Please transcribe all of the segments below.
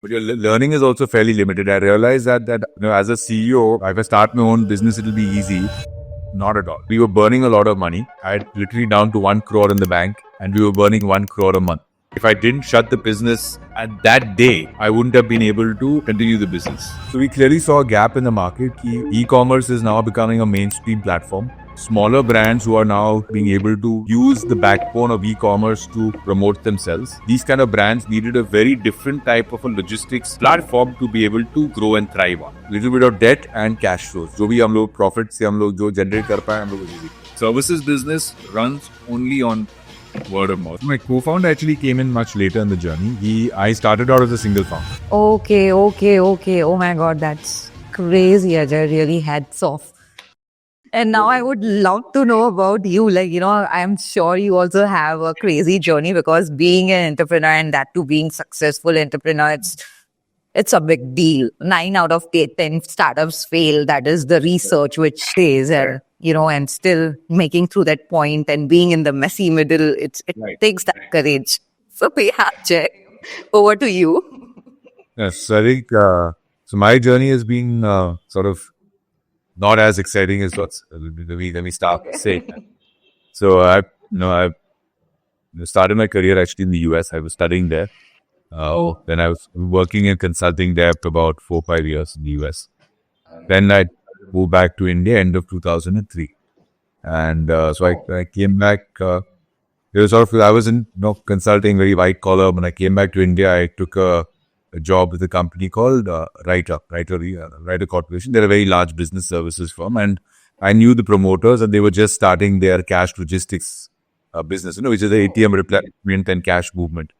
but your learning is also fairly limited. I realized that as a CEO, if I start my own business, it'll be easy. Not at all. We were burning a lot of money. I had literally down to 1 crore in the bank, and we were burning 1 crore a month. If I didn't shut the business at that day, I wouldn't have been able to continue the business. So we clearly saw a gap in the market. E-commerce is now becoming a mainstream platform. Smaller brands who are now being able to use the backbone of e-commerce to promote themselves. These kind of brands needed a very different type of a logistics platform to be able to grow and thrive on. Little bit of debt and cash flows. जो भी हम लोग profit से हम लोग जो generate कर पाए हम लोग services business runs only on word of mouth. My co-founder actually came in much later in the journey. I started out as a single founder. Okay. Oh my God, that's crazy, Ajay. Really hats off. And now I would love to know about you. Like, I'm sure you also have a crazy journey because being an entrepreneur and that too being successful entrepreneur, it's a big deal. 9 out of 10 startups fail. That is the research which says, and still making through that point and being in the messy middle, it takes that courage. So yeah, Jay, over to you. Yes, so I think so. My journey has been sort of not as exciting as what's. Let me start saying. So I started my career actually in the US. I was studying there. Then I was working in consulting there for about 4-5 years in the US. Then I moved back to India end of 2003, and so I came back. It was sort of I was in consulting, very white collar. When I came back to India, I took a job with a company called Writer Corporation. They're a very large business services firm, and I knew the promoters, and they were just starting their cash logistics business, which is the ATM replenishment and cash movement.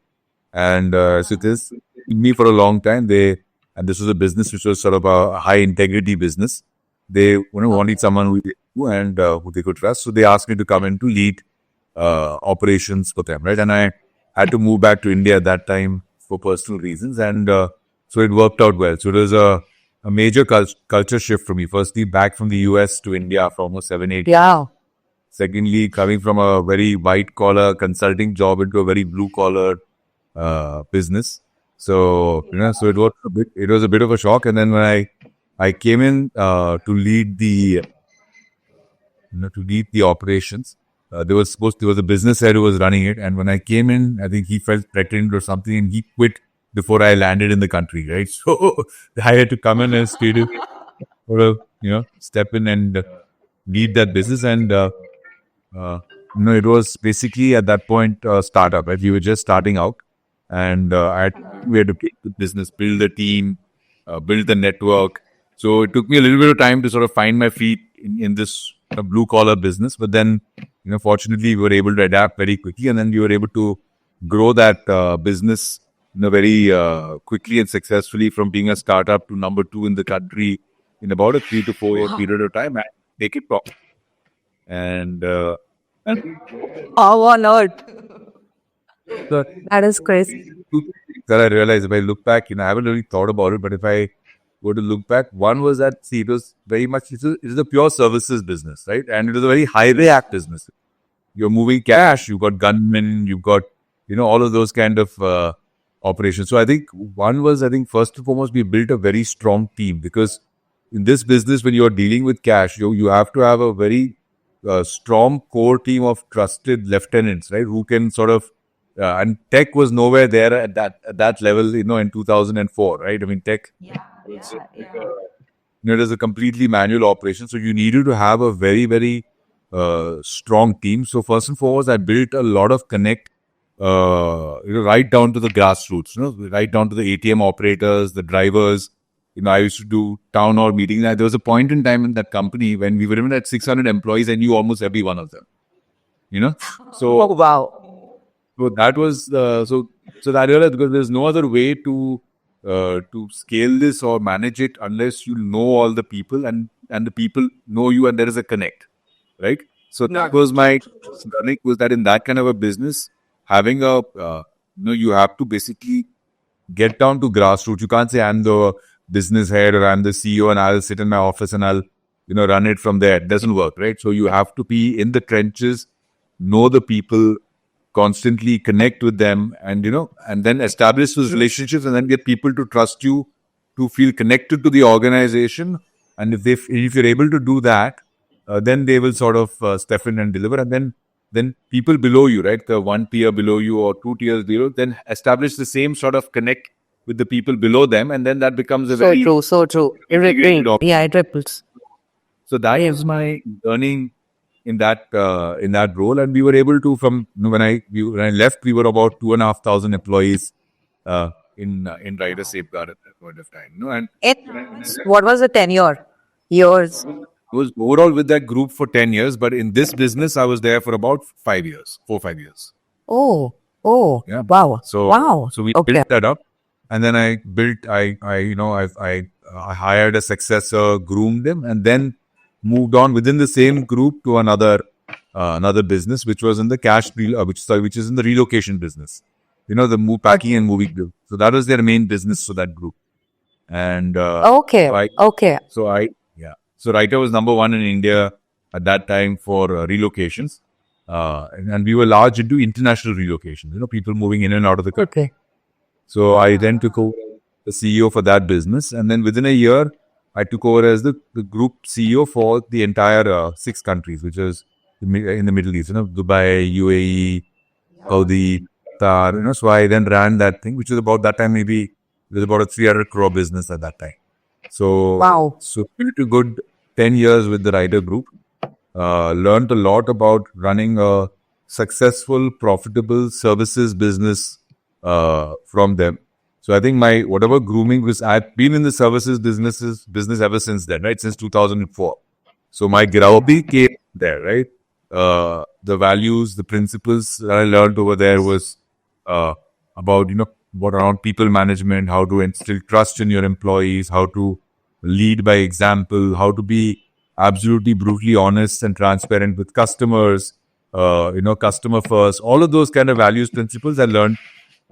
And so this me for a long time. And this was a business which was sort of a high integrity business. They wanted someone who they could trust. So they asked me to come in to lead operations for them, right? And I had to move back to India at that time for personal reasons, and so it worked out well. So it was a major culture shift for me. Firstly, back from the US to India for almost 7-8 years. Yeah. Secondly, coming from a very white collar consulting job into a very blue collar business. So so it was a bit of a shock. And then when I came in to lead the operations. There was a business head who was running it, and when I came in, I think he felt threatened or something, and he quit before I landed in the country, right? So I had to come in as creative, step in and lead that business, and it was basically at that point a startup, right? We were just starting out, and we had to take the business, build the team, build the network. So it took me a little bit of time to sort of find my feet in this blue collar business, but then fortunately we were able to adapt very quickly, and then we were able to grow that business very quickly and successfully from being a startup to number 2 in the country in about a 3 to 4 year period of time, and take it profit. And How on earth? That is crazy. that I realized if I look back, I haven't really thought about it, but if I were to look back, one was that it was very much it is a pure services business, right? And it was a very high react business. You're moving cash, you've got gunmen, you've got all of those kind of operations. So I think one was first and foremost we built a very strong team, because in this business when you're dealing with cash, you have to have a very strong core team of trusted lieutenants, right? Who can sort of and tech was nowhere there at that level, in 2004, right? I mean, tech. It is a completely manual operation, so you needed to have a very, very strong team. So first and foremost, I built a lot of connect, right down to the grassroots, right down to the ATM operators, the drivers. I used to do town hall meetings. There was a point in time in that company when we were even at 600 employees. I knew almost every one of them. So Oh, wow. So that was so that I realized, because there's no other way to scale this or manage it unless you know all the people and the people know you and there is a connect, right? So that was my learning, was that in that kind of a business, having you have to basically get down to grassroots. You can't say I'm the business head or I'm the CEO and I'll sit in my office and I'll run it from there. It doesn't work, right? So you have to be in the trenches, know the people, constantly connect with them, and and then establish those relationships, and then get people to trust you, to feel connected to the organization. And if you're able to do that, then they will sort of step in and deliver. And then people below you, right, the one tier below you or two tiers below, then establish the same sort of connect with the people below them, and then that becomes a So very true, so true. It integrated ripples. Yeah, it ripples. So that is my learning in that role. And we were able to, from when I left, we were about 2,500 employees in Rider Safeguard at that point of time. And What was the tenure? Years. I was overall with that group for 10 years, but in this business, I was there for about 5 years, 4 or 5 years. Oh, Yeah. wow. So Wow. So we Okay. built that up, and then I hired a successor, groomed him, and then moved on within the same group to another business, which was in the which is in the relocation business. The packing and moving group. So that was their main business for that group. And Okay. Okay. so Writer was number one in India at that time for relocations. And we were large into international relocation, people moving in and out of the country. Okay. So I then took over the CEO for that business. And then within a year, I took over as the group CEO for the entire 6 countries, which is in the Middle East, Dubai, UAE, Saudi, Qatar. So I then ran that thing, which was about that time, maybe it was about a 300 crore business at that time. So, Wow. So pretty good 10 years with the Rider Group. Learned a lot about running a successful, profitable services business from them. So I think my whatever grooming was, I've been in the services business ever since then, right? Since 2004. So my Graubi came there, right? The values, the principles that I learned over there was about what around people management, how to instill trust in your employees, how to lead by example, how to be absolutely brutally honest and transparent with customers, customer first, all of those kind of values, principles I learned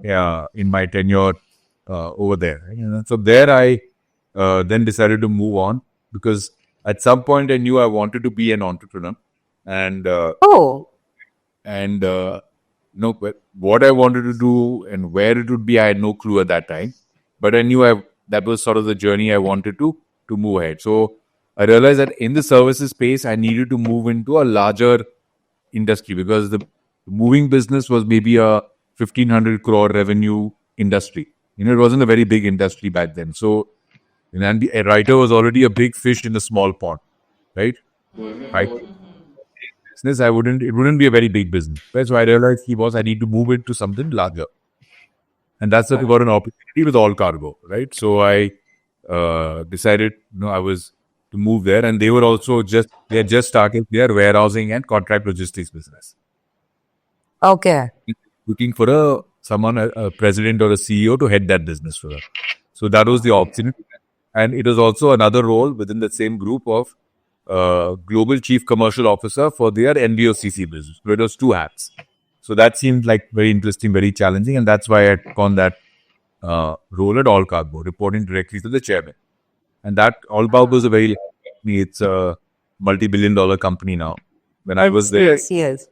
in my tenure over there. So there I then decided to move on, because at some point I knew I wanted to be an entrepreneur, and what I wanted to do and where it would be, I had no clue at that time. But I knew that was sort of the journey I wanted to move ahead. So I realized that in the services space, I needed to move into a larger industry, because the moving business was maybe a 1,500 crore revenue industry. It wasn't a very big industry back then. So, and a Writer was already a big fish in a small pond, right? Right. Business, it wouldn't be a very big business. Right? So I realized I need to move into something larger. And that's what we got an opportunity with All Cargo, right? So I decided, I was to move there, and they had just started their warehousing and contract logistics business. Okay. Looking for a president or a CEO to head that business for her. So that was the opportunity. And it was also another role within the same group of Global Chief Commercial Officer for their NVOCC business. So it was 2 hats. So that seemed like very interesting, very challenging. And that's why I took on that role at All Cargo, reporting directly to the chairman. And that All Cargo is it's a multi-billion-dollar company now. When I was there, Yes.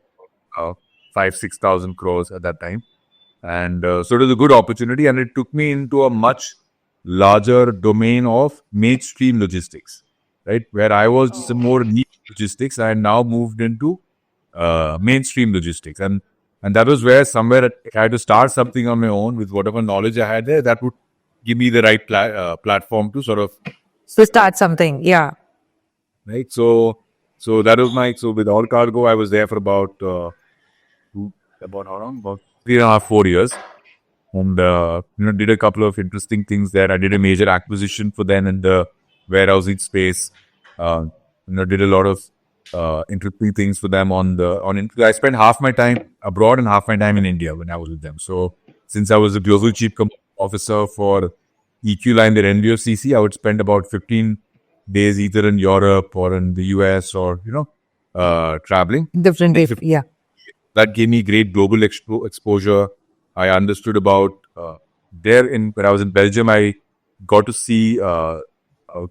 5,000-6,000 crores at that time. And so it was a good opportunity, and it took me into a much larger domain of mainstream logistics, right? Where I was more niche logistics, I now moved into mainstream logistics. And that was where somewhere I had to start something on my own with whatever knowledge I had there that would give me the right platform to sort of start something. Yeah. Right. So that was so with All Cargo, I was there for about how long? About 3.5, 4 years. And, did a couple of interesting things there. I did a major acquisition for them in the warehousing space. Did a lot of interesting things for them I spent half my time abroad and half my time in India when I was with them. So since I was the Global Chief Officer for EQ Line, their NVOCC, I would spend about 15 days either in Europe or in the US or, traveling. Different day. Yeah. That gave me great global exposure. I understood about when I was in Belgium, I got to see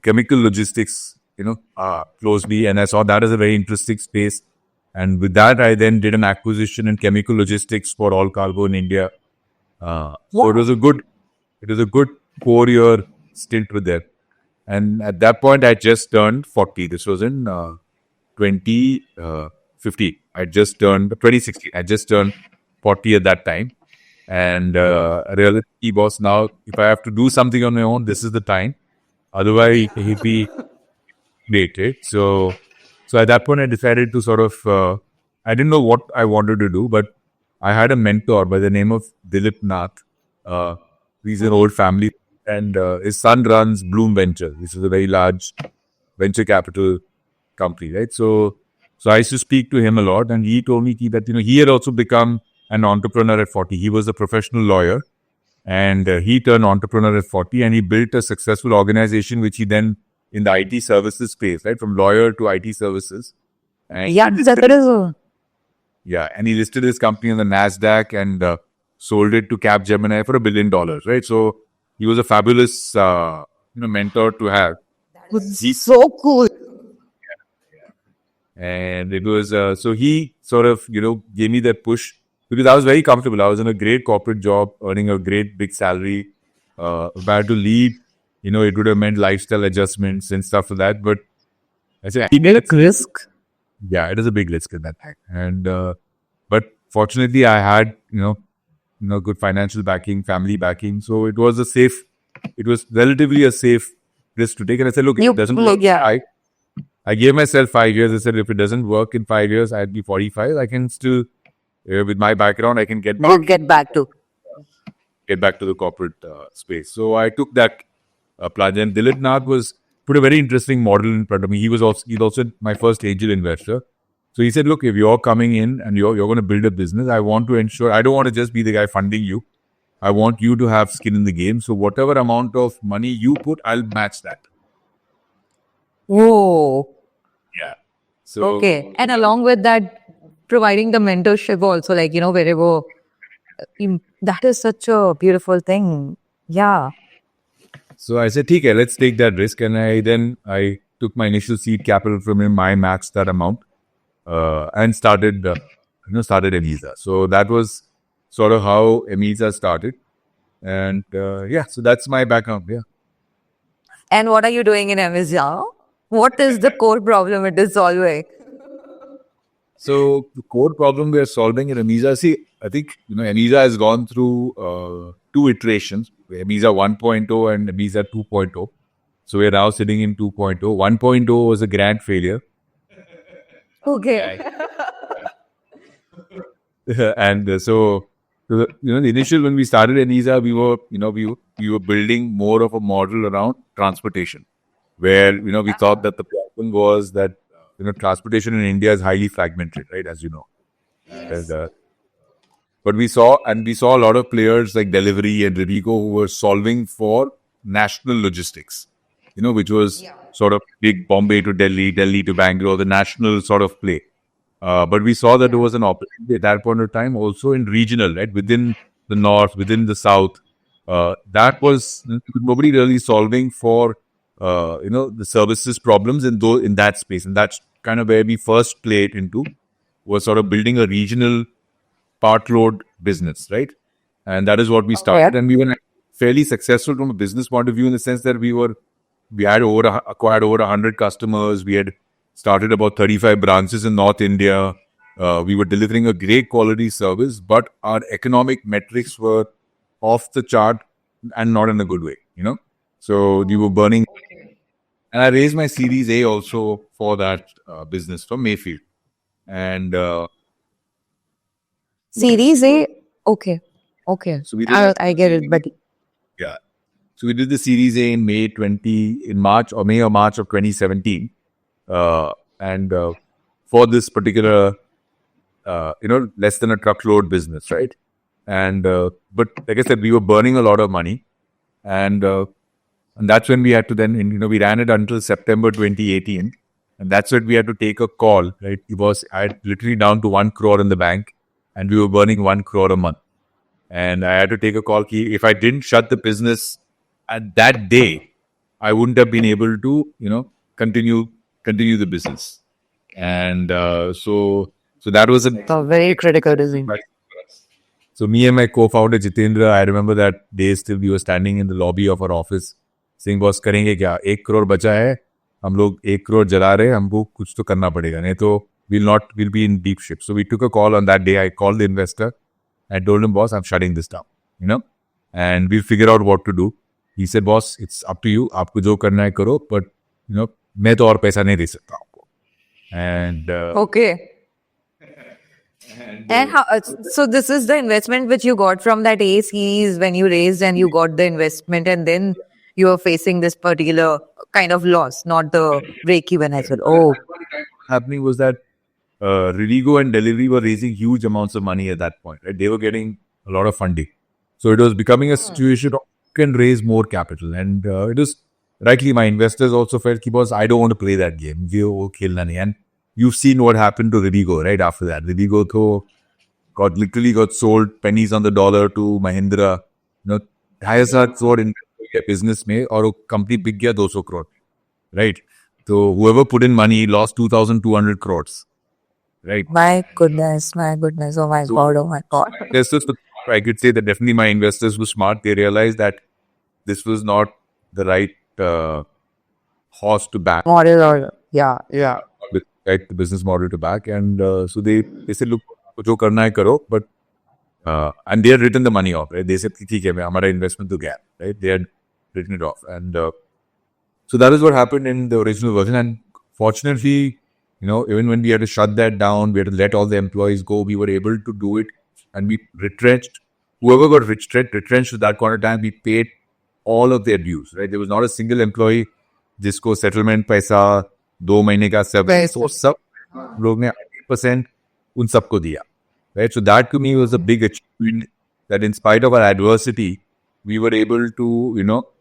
chemical logistics, closely, and I saw that as a very interesting space. And with that, I then did an acquisition in chemical logistics for all cargo in India. So it was a good 4 year stint with them. And at that point, I just turned 40. This was in 2050. I just turned 2016. I just turned 40 at that time. And I realized, boss, now if I have to do something on my own, this is the time. Otherwise, he'd be dated. So at that point, I decided to sort of, I didn't know what I wanted to do, but I had a mentor by the name of Dilip Nath. He's an old family, and his son runs Bloom Ventures, which is a very large venture capital company, right? So I used to speak to him a lot, and he told me that he had also become an entrepreneur at 40. He was a professional lawyer, and he turned entrepreneur at 40, and he built a successful organization, which he then in the IT services space, right, from lawyer to IT services. And Yeah, that is. yeah, and he listed his company on the Nasdaq and sold it to Capgemini for $1 billion, right? So he was a fabulous, mentor to have. It's so cool. And it was, so he sort of, gave me that push because I was very comfortable. I was in a great corporate job, earning a great big salary. If I had to leave, it would have meant lifestyle adjustments and stuff like that. But I said, He made a risk. yeah, it is a big risk in that time. And, but fortunately I had, good financial backing, family backing. So it was relatively a safe risk to take. And I said, look, if You it doesn't look, work, yeah. I gave myself 5 years. I said, if it doesn't work in 5 years, I'd be 45. I can still, with my background, I can get We'll get back to. back to the corporate space. So I took that plunge. And Dilip Nath put a very interesting model in front of me. He's also my first angel investor. So he said, look, if you're coming in and you're going to build a business, I want to ensure, I don't want to just be the guy funding you. I want you to have skin in the game. So whatever amount of money you put, I'll match that. Whoa. Yeah. So Okay. And along with that, providing the mentorship also, like, wherever. That is such a beautiful thing. Yeah. So I said, okay, let's take that risk. And I took my initial seed capital from him. I matched that amount and started Emiza. So that was sort of how Emiza started. And so that's my background. Yeah. And what are you doing in Amazon? What is the core problem it is solving? So the core problem we are solving in Emiza, see, I think, Emiza has gone through 2 iterations, Emiza 1.0 and Emiza 2.0. So we're now sitting in 2.0. 1.0 was a grand failure. Okay. And so, the initial, when we started Emiza, we were building more of a model around transportation, where, we thought that the problem was that, transportation in India is highly fragmented, right? As you know. And, but we saw a lot of players like Delivery and Rivigo who were solving for national logistics, which was sort of big Bombay to Delhi, Delhi to Bangalore, the national sort of play. But we saw that there was an opportunity at that point of time also in regional, right? Within the north, within the south. That was nobody really solving for, the services problems in that space. And that's kind of where we first played into, was sort of building a regional part load business, right? And that is what we started. And we were fairly successful from a business point of view in the sense that we had acquired over 100 customers. We had started about 35 branches in North India. We were delivering a great quality service, but our economic metrics were off the chart and not in a good way, So we were burning. And I raised my Series A also for that business from Mayfield. And Series A. Okay. So we did I get it, but yeah. So we did the Series A in May or March of 2017. And for this particular, less than a truckload business, right? And but like I said, we were burning a lot of money, and that's when we had to then, we ran it until September 2018, and that's when we had to take a call, right? I had literally down to 1 crore in the bank, and we were burning 1 crore a month, and I had to take a call. If I didn't shut the business at that day, I wouldn't have been able to, continue the business. And so So that was a So very critical decision. So me and my co-founder Jitendra, I remember that day still we were standing in the lobby of our office saying, boss करेंगे क्या, 1 करोड़ बचा है, हम लोग 1 करोड़ जला रहे हैं, हमको कुछ तो करना पड़ेगा, नहीं तो we'll be in deep shit. So we took a call on that day. I called the investor. I told him, boss, I'm shutting this down, and we'll figure out what to do. He said, boss, it's up to you. आपको जो करना है करो, but मैं तो और पैसा नहीं दे सकता आपको. And Okay. And how, so this is the investment which you got from that A series when you raised and you got the investment, and then you were facing this particular kind of loss, not the break even as well. Oh, happening was that Riligo and Delivery were raising huge amounts of money at that point. Right? They were getting a lot of funding. So it was becoming a situation of you can raise more capital. And it was rightly my investors also felt, because I don't want to play that game. And you've seen what happened to Riligo right after that. Riligo literally got sold pennies on the dollar to Mahindra. ढाई crore in business में और वो company बिक गया 200 crore. Right? So whoever put in money lost 2,200 crores. Right? my goodness. Oh my God. Oh my God. I could say that definitely my investors were smart. They realized that this was not the right horse to back. Model or yeah. Right, the business model to back. And so they said, look, जो करना है करो, but and they had written the money off. Right? They said, ठीक है, हमारा investment तो गया. Right? They had written it off. And so that is what happened in the original version. And fortunately, even when we had to shut that down, we had to let all the employees go, we were able to do it. And we retrenched, whoever got retrenched at that point of time, we paid all of their dues, right? There was not a single employee जिसको settlement पैसा 2 महीने का सब लोग ने 8% उन सबको दिया, right? So that to me was a big achievement, that in spite of our adversity, we were able to,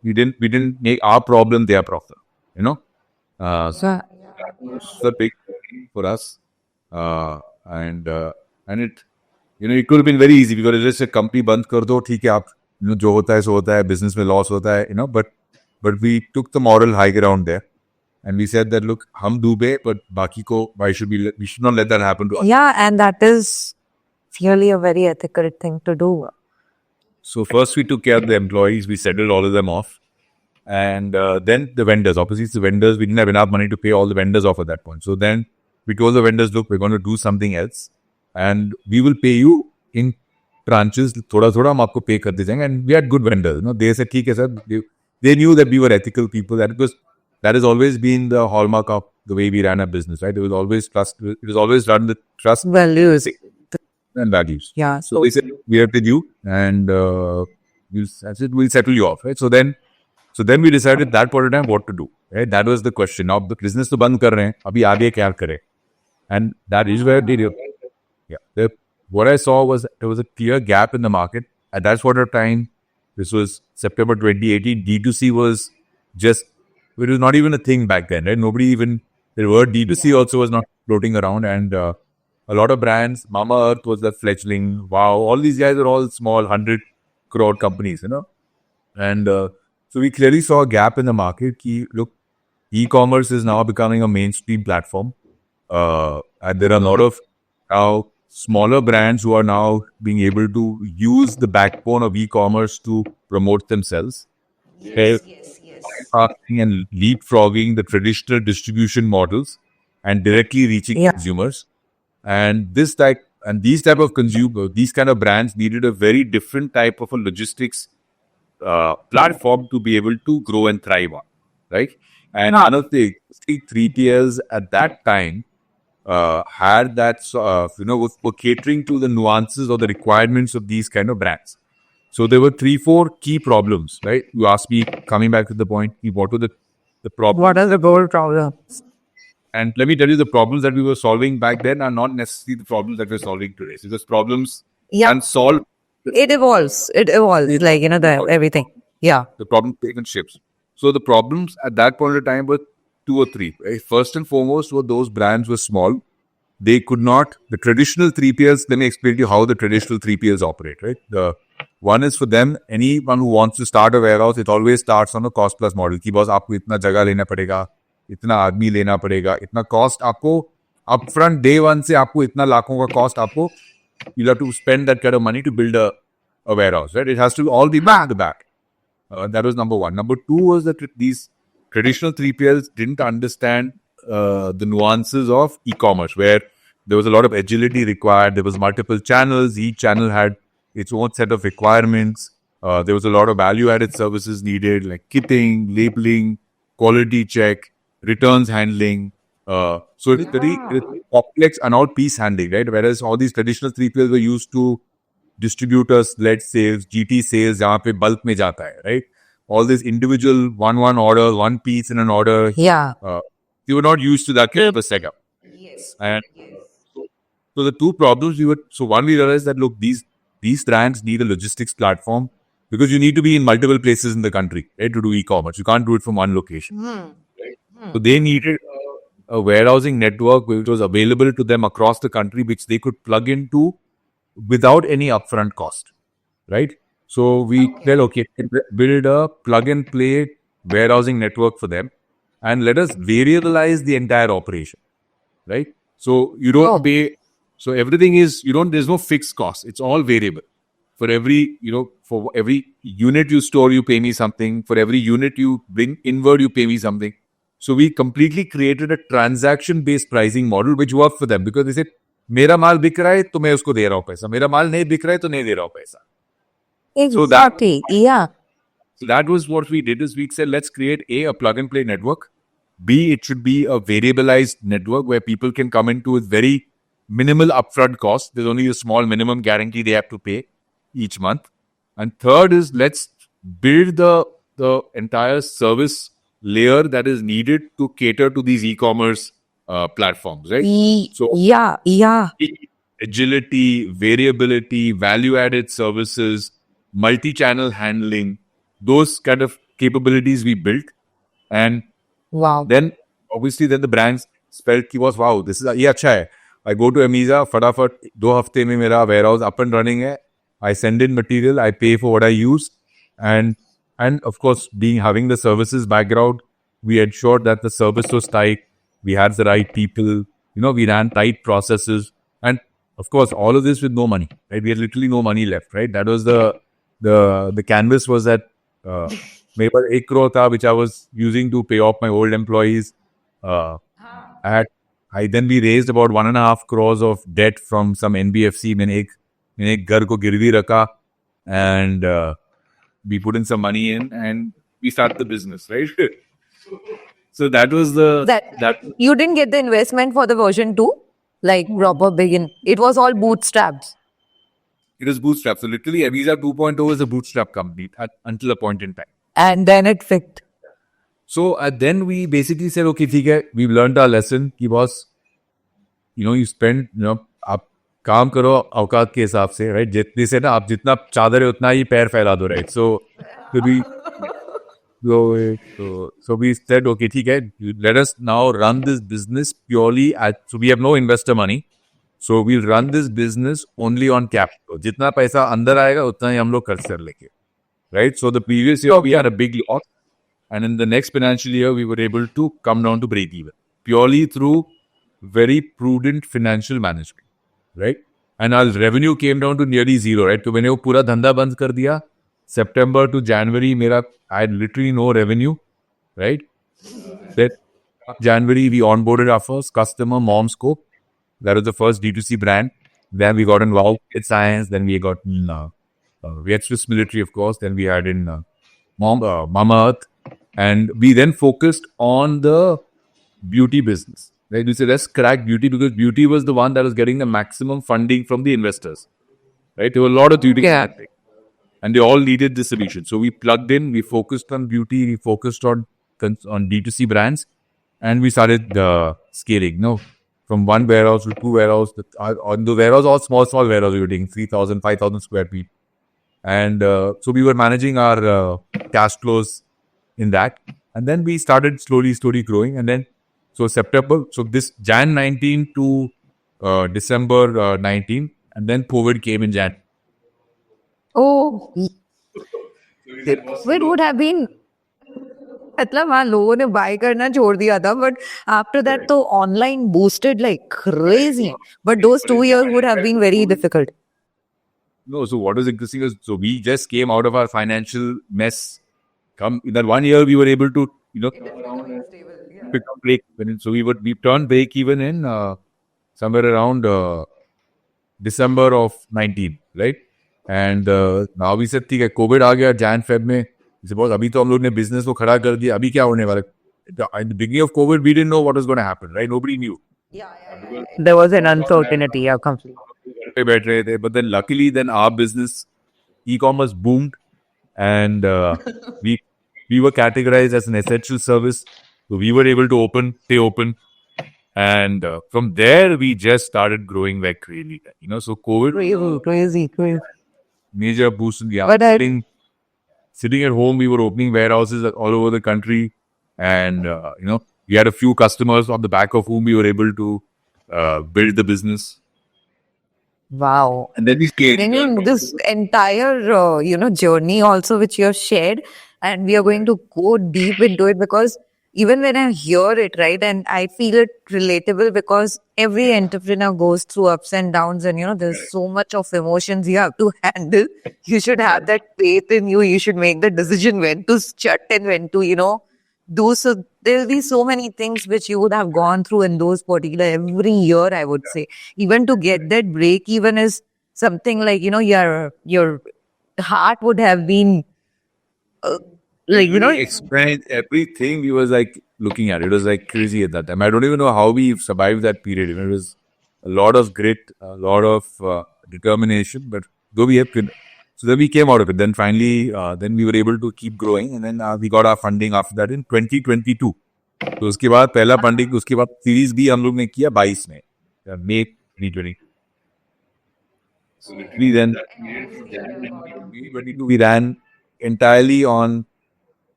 we didn't make our problem their problem, So it's a big thing for us, and it. It could have been very easy because it's just a company बंद कर दो, ठीक है, आप जो होता है सो होता है, business में loss होता है, but we took the moral high ground there, and we said that look, हम डूबे, but बाकी को we should not let that happen to us. Yeah, and that is really a very ethical thing to do. So first we took care of the employees, we settled all of them off, and then the vendors. Obviously, it's the vendors. We didn't have enough money to pay all the vendors off at that point. So then we told the vendors, look, we're going to do something else. And we will pay you in tranches. थोड़ा हम आपको pay कर दे जाएंगे. And we had good vendors. They said, ठीक है sir. They knew that we were ethical people. That has always been the hallmark of the way we ran our business, right? There was always trust. It was always run with trust, Values. and values. Yeah. So they said, we are with you, and we'll settle you off, right? So then we decided at that point in time what to do. Right? That was the question. Now the business तो बंद कर रहे हैं. अभी आगे क्या करें? And that is where they. Yeah. What I saw was there was a clear gap in the market. At that sort of time, this was September 2018, D2C was it was not even a thing back then, right? The word D2C also was not floating around. And a lot of brands, Mamaearth was the fledgling. Wow. All these guys are all small, 100 crore companies, And so we clearly saw a gap in the market. Look, e-commerce is now becoming a mainstream platform. And there are a lot of now smaller brands who are now being able to use the backbone of e-commerce to promote themselves. Yes. And leapfrogging the traditional distribution models and directly reaching consumers. And these type of consumer, these kind of brands needed a very different type of a logistics platform to be able to grow and thrive on, right? And another thing, 3PLs at that time had that, were catering to the nuances or the requirements of these kind of brands. So there were 3-4 key problems, right? You asked me, coming back to the point, what were the problems? What are the gold problems? And let me tell you, the problems that we were solving back then are not necessarily the problems that we're solving today. So those problems unsolved. It evolves. Like, everything. Yeah. The problem taken shifts. So the problems at that point in time were 2 or 3. Right? First and foremost, those brands were small. They could not, the traditional 3PLs, let me explain to you how the traditional 3PLs operate, right? The one is for them, anyone who wants to start a warehouse, it always starts on a cost plus model. कि boss आपको इतना जगह लेना पड़ेगा, इतना आदमी लेना पड़ेगा, इतना cost आपको upfront day one से आपको इतना लाखों का cost आपको you'll have to spend that kind of money to build a warehouse, right? It has to all be back to back. That was number one. Number two was that these traditional 3PLs didn't understand the nuances of e-commerce, where there was a lot of agility required. There was multiple channels. Each channel had its own set of requirements. There was a lot of value-added services needed, like kitting, labeling, quality check, returns handling. So it's very complex and all piece handling, right? Whereas all these traditional 3PLs were used to distributors-led sales, GT sales, जहाँ पे bulk में जाता है, right? All this individual one order, one piece in an order. Yeah. They were not used to that kind of a setup. Yes. And so the two problems one we realized that look, these brands need a logistics platform because you need to be in multiple places in the country, right, to do e-commerce. You can't do it from one location. Right? So they needed a warehousing network which was available to them across the country, which they could plug into without any upfront cost, right? So we said, okay, build a plug and play warehousing network for them and let us variabilize the entire operation, right? So you don't pay, so everything is, there's no fixed cost. It's all variable. For every, for every unit you store, you pay me something. For every unit you bring inward, you pay me something. So we completely created a transaction-based pricing model which worked for them because they said, मेरा माल बिक रहा है तो मैं उसको दे रहा हूँ पैसा, मेरा माल नहीं बिक रहा है तो नहीं दे रहा हूँ पैसा. Exactly. So that was what we did is we said, let's create a plug and play network. B, it should be a variabilized network where people can come into with very minimal upfront cost. There's only a small minimum guarantee they have to pay each month. And third is let's build the entire service layer that is needed to cater to these e-commerce platforms, right? So agility, variability, value-added services, multi-channel handling, those kind of capabilities we built. And then obviously then the brands felt ki was, wow, this is ye acha hai. I go to Amiza, फटाफट 2 हफ्ते में मेरा warehouse up and running है. I send in material, I pay for what I use, and of course, having the services background, we ensured that the service was tight. We had the right people, we ran tight processes, and of course, all of this with no money, right? We had literally no money left, right? That was the canvas was that मेरे पास 1 crore था, which I was using to pay off my old employees. Then we raised about 1.5 crores of debt from some NBFC. मैंने एक घर को गिरवी रखा, and we put in some money in, and we started the business, right? So that was that. You didn't get the investment for the version 2, like proper begin. It was all bootstrapped. It was bootstrapped. So literally, Amiza 2.0 is a bootstrap company until a point in time. And then it fit. So then we basically said, okay, ठीक है, we've learned our lesson. कि boss, you spend, आप काम करो औकात के हिसाब से, right? जितने से ना आप जितना चादर है उतना ही पैर फैला दो, right? So we said, okay, ठीक है, let us now run this business purely so we have no investor money. So we'll run this business only on capital. जितना पैसा अंदर आएगा उतना ही हम लोग खर्च कर लेंगे, right? So the previous year we had a big loss, and in the next financial year we were able to come down to break even purely through very prudent financial management, right? And our revenue came down to nearly zero, right? So मैंने वो पूरा धंधा बंद कर दिया. September to January, I had literally no revenue, right? Then January we onboarded our first customer, Momscope. That was the first D2C brand. Then we got involved with science. Then we got we had Swiss Military, of course. Then we had in Mama Earth, and we then focused on the beauty business. Right? We said let's crack beauty because beauty was the one that was getting the maximum funding from the investors. Right? There were a lot of beauty, and they all needed distribution. So we plugged in. We focused on beauty. We focused on D2C brands, and we started scaling. From one warehouse to two warehouses. On the warehouse, all small warehouses, we were doing 3,000, 5,000 square feet. And so we were managing our cash flows in that. And then we started slowly growing. And then, so this Jan 19 to December 19. And then COVID came in Jan. Oh, it would have been मतलब हाँ लोगों ने bye करना छोड़ दिया था but after that तो online boosted like crazy but those 2 years would have been very difficult. No, so what was interesting is, so we just came out of our financial mess. Come in that 1 year, we were able to, pick up break even. So we turned break even in somewhere around December of 19, right? And now we said, ठीक है, COVID आ गया Jan Feb में. जैसे बहुत अभी तो हम लोग ने business को खड़ा कर दिया. अभी क्या होने वाला? At the beginning of COVID, we didn't know what was going to happen, right? Nobody knew. There was an uncertainty, yeah, completely. पे बैठ रहे थे, but then luckily then our business e-commerce boomed, and we were categorized as an essential service, so we were able to stay open, and from there we just started growing like crazy, So COVID Crazy. major boost in the But I- sitting at home, we were opening warehouses all over the country, and we had a few customers on the back of whom we were able to build the business. Wow. And then we scaled. Then this entire, journey also which you have shared, and we are going to go deep into it because even when I hear it, right, and I feel it relatable because every entrepreneur goes through ups and downs, and there's so much of emotions you have to handle. You should have that faith in you. You should make the decision when to shut and when to, do so. There'll be so many things which you would have gone through in those particular every year, I would say. Even to get that break even is something like, your heart would have been Explained everything. We was like looking at it. It was like crazy at that time. I don't even know how we survived that period. It was a lot of grit, a lot of determination. But though we have, so then we came out of it. Then finally, then we were able to keep growing, and then we got our funding after that in 2022. तो उसके बाद पहला funding, उसके बाद series B हम लोग ने किया 22 में, मई 2020. So literally then 2022 we ran entirely on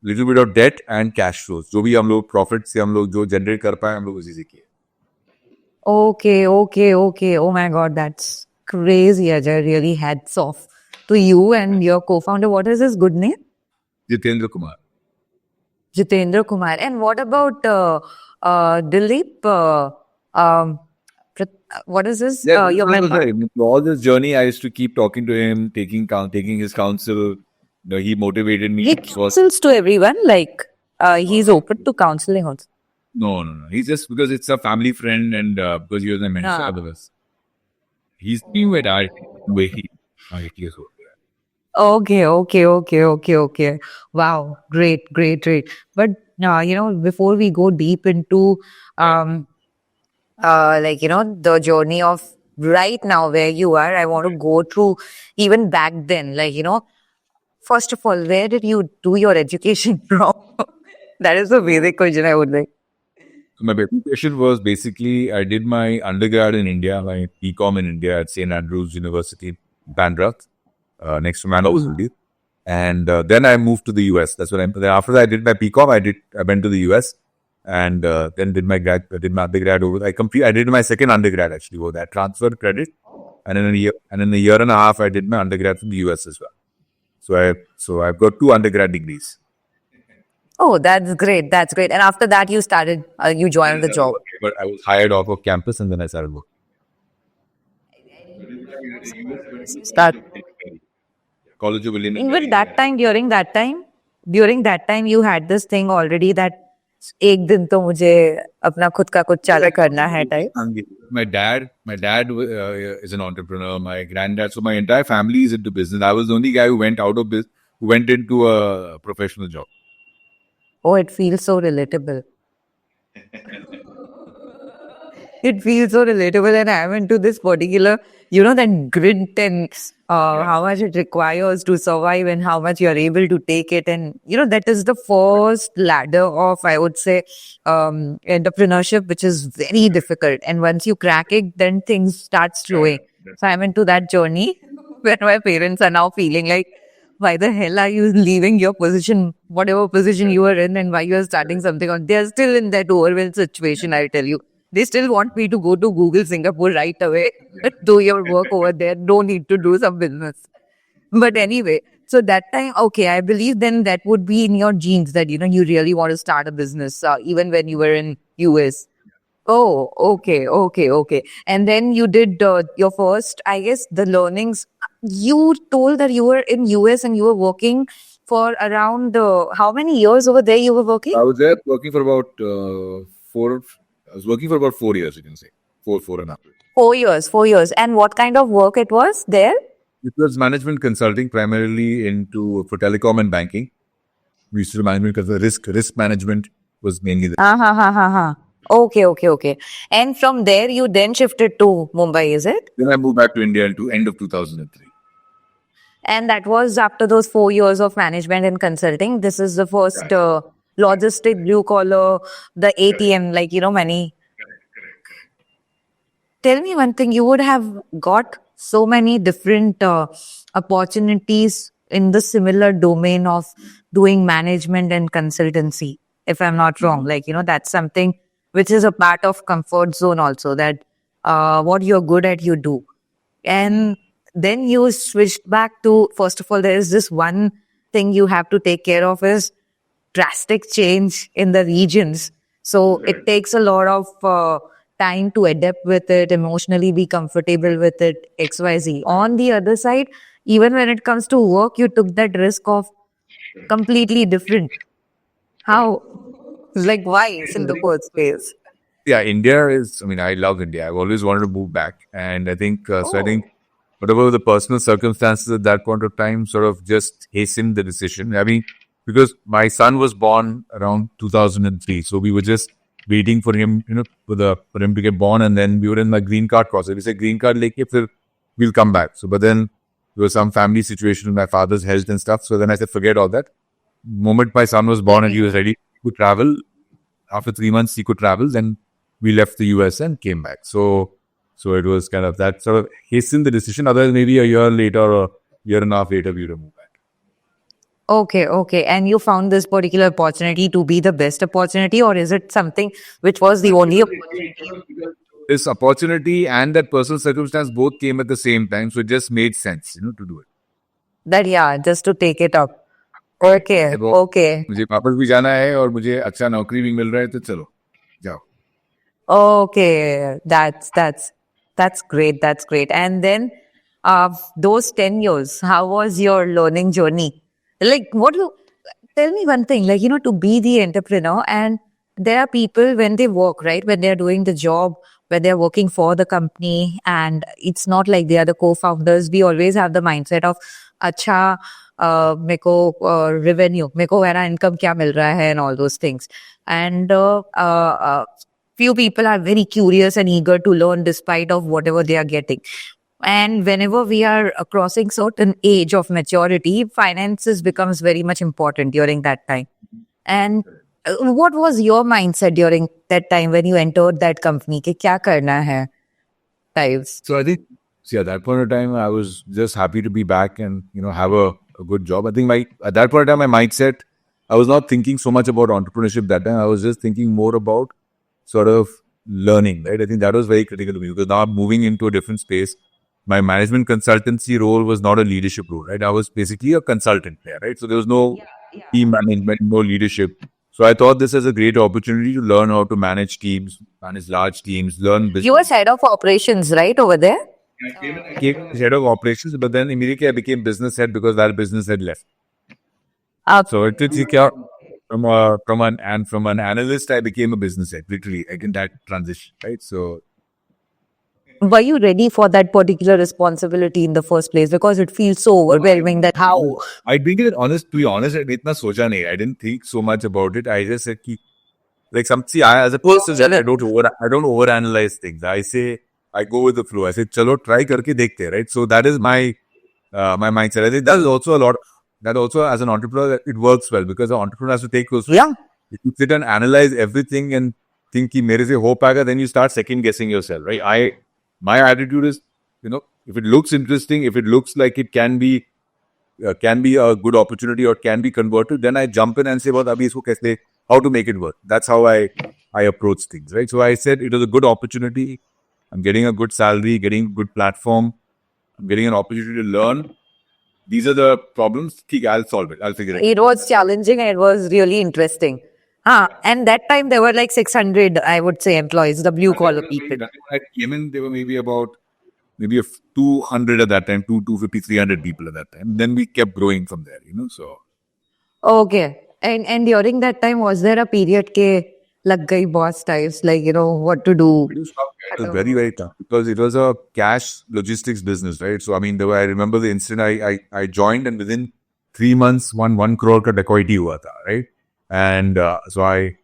little bit of debt and cash flows. जो भी हम लोग प्रॉफिट से हम लोग जो जनरेट कर पाए हम लोग उसी से किए. Okay. Oh my God, that's crazy, Ajay. Really hats off to you and your co-founder. What is his good name? Jitendra Kumar. Jitendra Kumar. And what about Dilip? What is his? Your member. All this journey, I used to keep talking to him, taking his counsel. He motivated me. He counsels to everyone. Like he's open to counseling also. No. He's just because it's a family friend and because he was my mentor. Otherwise, he's been with I way he 8 years old. Okay. Wow, great. But before we go deep into the journey of right now where you are, I want to go through even back then. First of all, where did you do your education from? That is the basic question I would like. So my education was basically, I did my undergrad in India, my BCom in India at St. Andrews University, Bandra, next to Manchester. And then I moved to the US. That's what after that I did my BCom, I went to the US and then did my undergrad over. I did my second undergrad actually over that, transfer credit. And in a year and a half, I did my undergrad from the US as well. So I've got 2 undergrad degrees. Oh, that's great. And after that, you joined the job. But I was hired off of campus and then I started working. College of Illinois. Even during that time, you had this thing already that एक दिन तो मुझे अपना खुद का कुछ चालू करना है type. My dad is an entrepreneur. My granddad, so my entire family is into business. I was the only guy who went out of business, who went into a professional job. Oh, it feels so relatable. It feels so relatable, and I'm into this particular, that grit and how much it requires to survive and how much you're able to take it. And, that is the first ladder of, I would say, entrepreneurship, which is very difficult. And once you crack it, then things start flowing. So I'm into that journey where my parents are now feeling like, why the hell are you leaving your position, whatever position you were in, and why you are starting something on? They are still in that overwhelmed situation, I'll tell you. They still want me to go to Google Singapore right away, do your work over there, don't need to do some business. But anyway, So that time, okay, I believe then that would be in your genes that, you really want to start a business, even when you were in US. Oh, okay, okay, okay. And then you did your first, I guess, the learnings. You told that you were in US and you were working for around how many years over there you were working? I was there working for about 4. I was working for about 4 years, you can say. 4.5 years. 4 years, 4 years. And what kind of work it was there? It was management consulting, primarily for telecom and banking. We used to do management because the risk management was mainly there. Ha ha ha ha. Okay, okay, okay. And from there, you then shifted to Mumbai, is it? Then I moved back to India into end of 2003. And that was after those 4 years of management and consulting. This is the first logistic, blue collar, the ATM, like, money. Tell me one thing, you would have got so many different opportunities in the similar domain of doing management and consultancy, if I'm not wrong. Like, that's something which is a part of comfort zone also, that what you're good at, you do. And then you switched back to, first of all, there is this one thing you have to take care of is drastic change in the regions. So it takes a lot of time to adapt with it, emotionally be comfortable with it, XYZ. On the other side, even when it comes to work, you took that risk of completely different. How? Like, why in the first place? Yeah, I love India. I've always wanted to move back. And I think, I think whatever the personal circumstances at that point of time sort of just hastened the decision. I mean, because my son was born around 2003. So we were just waiting for him, for him to get born. And then we were in my green card process. We said, green card, like, if we'll come back. So, but then there was some family situation with my father's health and stuff. So then I said, forget all that. Moment my son was born and he was ready to travel, after 3 months he could travel, then we left the US and came back. So it was kind of that sort of hastened the decision. Otherwise, maybe a year later or year and a half later, we would have moved back. Okay, okay. And you found this particular opportunity to be the best opportunity, or is it something which was the only opportunity? This opportunity and that personal circumstance both came at the same time. So it just made sense, to do it. That, yeah, just to take it up. Okay, okay. मुझे वापस भी जाना है और मुझे अच्छा नौकरी भी मिल रहा है तो चलो जाओ. Okay, that's great. That's great. And then, those 10 years, how was your learning journey? Like, tell me one thing, like, to be the entrepreneur, and there are people when they work, right? When they're doing the job, when they're working for the company, and it's not like they are the co-founders. We always have the mindset of, acha, meko revenue, meko मेरा income क्या मिल रहा है, and all those things. And few people are very curious and eager to learn despite of whatever they are getting. And whenever we are crossing certain age of maturity, finances becomes very much important during that time. And what was your mindset during that time when you entered that company? कि क्या करना है, Tives? So I think, at that point of time, I was just happy to be back and, have a good job. I think at that point of time, my mindset, I was not thinking so much about entrepreneurship that time. I was just thinking more about sort of learning, right? I think that was very critical to me because now I'm moving into a different space. My management consultancy role was not a leadership role, right? I was basically a consultant there, right? So there was no team management, no leadership. So I thought this is a great opportunity to learn how to manage teams, manage large teams, learn business. You were head of operations, right, over there? I came as head of operations, but then immediately I became business head because that business head left. So it did from an analyst, I became a business head, literally, like in that transition, right? So, were you ready for that particular responsibility in the first place? Because it feels so overwhelming that how? I think it honest, to be honest, I didn't think so much about it. I just said, as a person, I don't overanalyze things. I go with the flow. I say, chalo, try karke dekhte, right? So that is my mindset. I think that is also a lot. That also, as an entrepreneur, it works well because an entrepreneur has to take those. Yeah. If you sit and analyze everything and think ki mere se ho payega, then you start second guessing yourself, right? My attitude is, if it looks interesting, if it looks like it can be a good opportunity or can be converted, then I jump in and say, well, abhi isko kaise, how to make it work. That's how I approach things, right? So I said it was a good opportunity. I'm getting a good salary, getting a good platform. I'm getting an opportunity to learn. these are the problems. Okay, I'll solve it. I'll figure it. It was challenging and it was really interesting. And that time there were like 600, I would say, employees, the blue collar people. When I came in, there were maybe 200 at that time, 250, 300 people at that time. Then we kept growing from there, so. Okay. And during that time, was there a period ke lag gayi boss types, like, what to do? It was very, very tough because it was a cash logistics business, right? So, I mean, I remember the incident I joined and within 3 months, 1 crore ka dacoity hua tha, right? And so I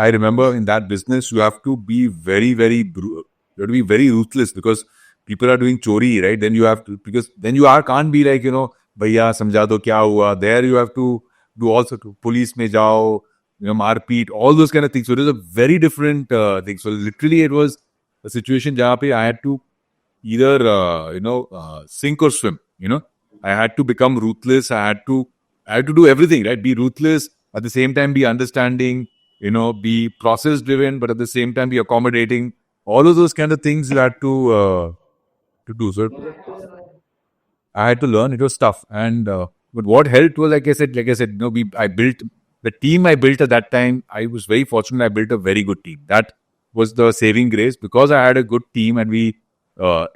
remember in that business, you have to be very, very, you have to be very ruthless because people are doing chori, right? Then you have to, because then can't be like, bhaiya, samjha do kya hua. There you have to do also to police mein jao, marpeet, all those kind of things. So it was a very different thing. So literally it was a situation where I had to either, sink or swim, I had to become ruthless. I had to do everything, right? Be ruthless, at the same time be understanding, be process driven, but at the same time be accommodating. All of those kind of things you had to do. So I had to learn. It was tough, and but what helped was, like I said, I built the team. I built at that time. I was very fortunate. I built a very good team. That was the saving grace because I had a good team, and we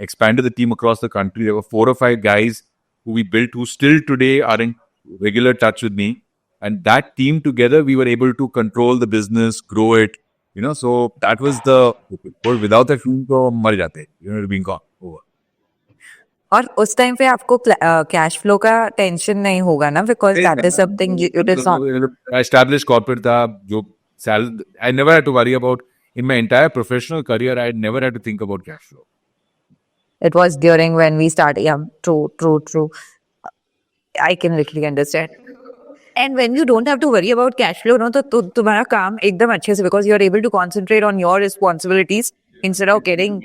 expanded the team across the country. There were 4 or 5 guys who we built, who still today are in regular touch with me. And that team together, we were able to control the business, grow it. So that was but without that team, तो मर जाते. Being gone over. और उस time पे आपको cash flow का tension नहीं होगा ना, because that is something it is not established corporate था जो I never had to worry about in my entire professional career. I never had to think about cash flow. It was during when we started. Yeah, true. I can literally understand. And when you don't have to worry about cash flow, no, तो तुम्हारा काम एकदम अच्छे से, because you are able to concentrate on your responsibilities instead of getting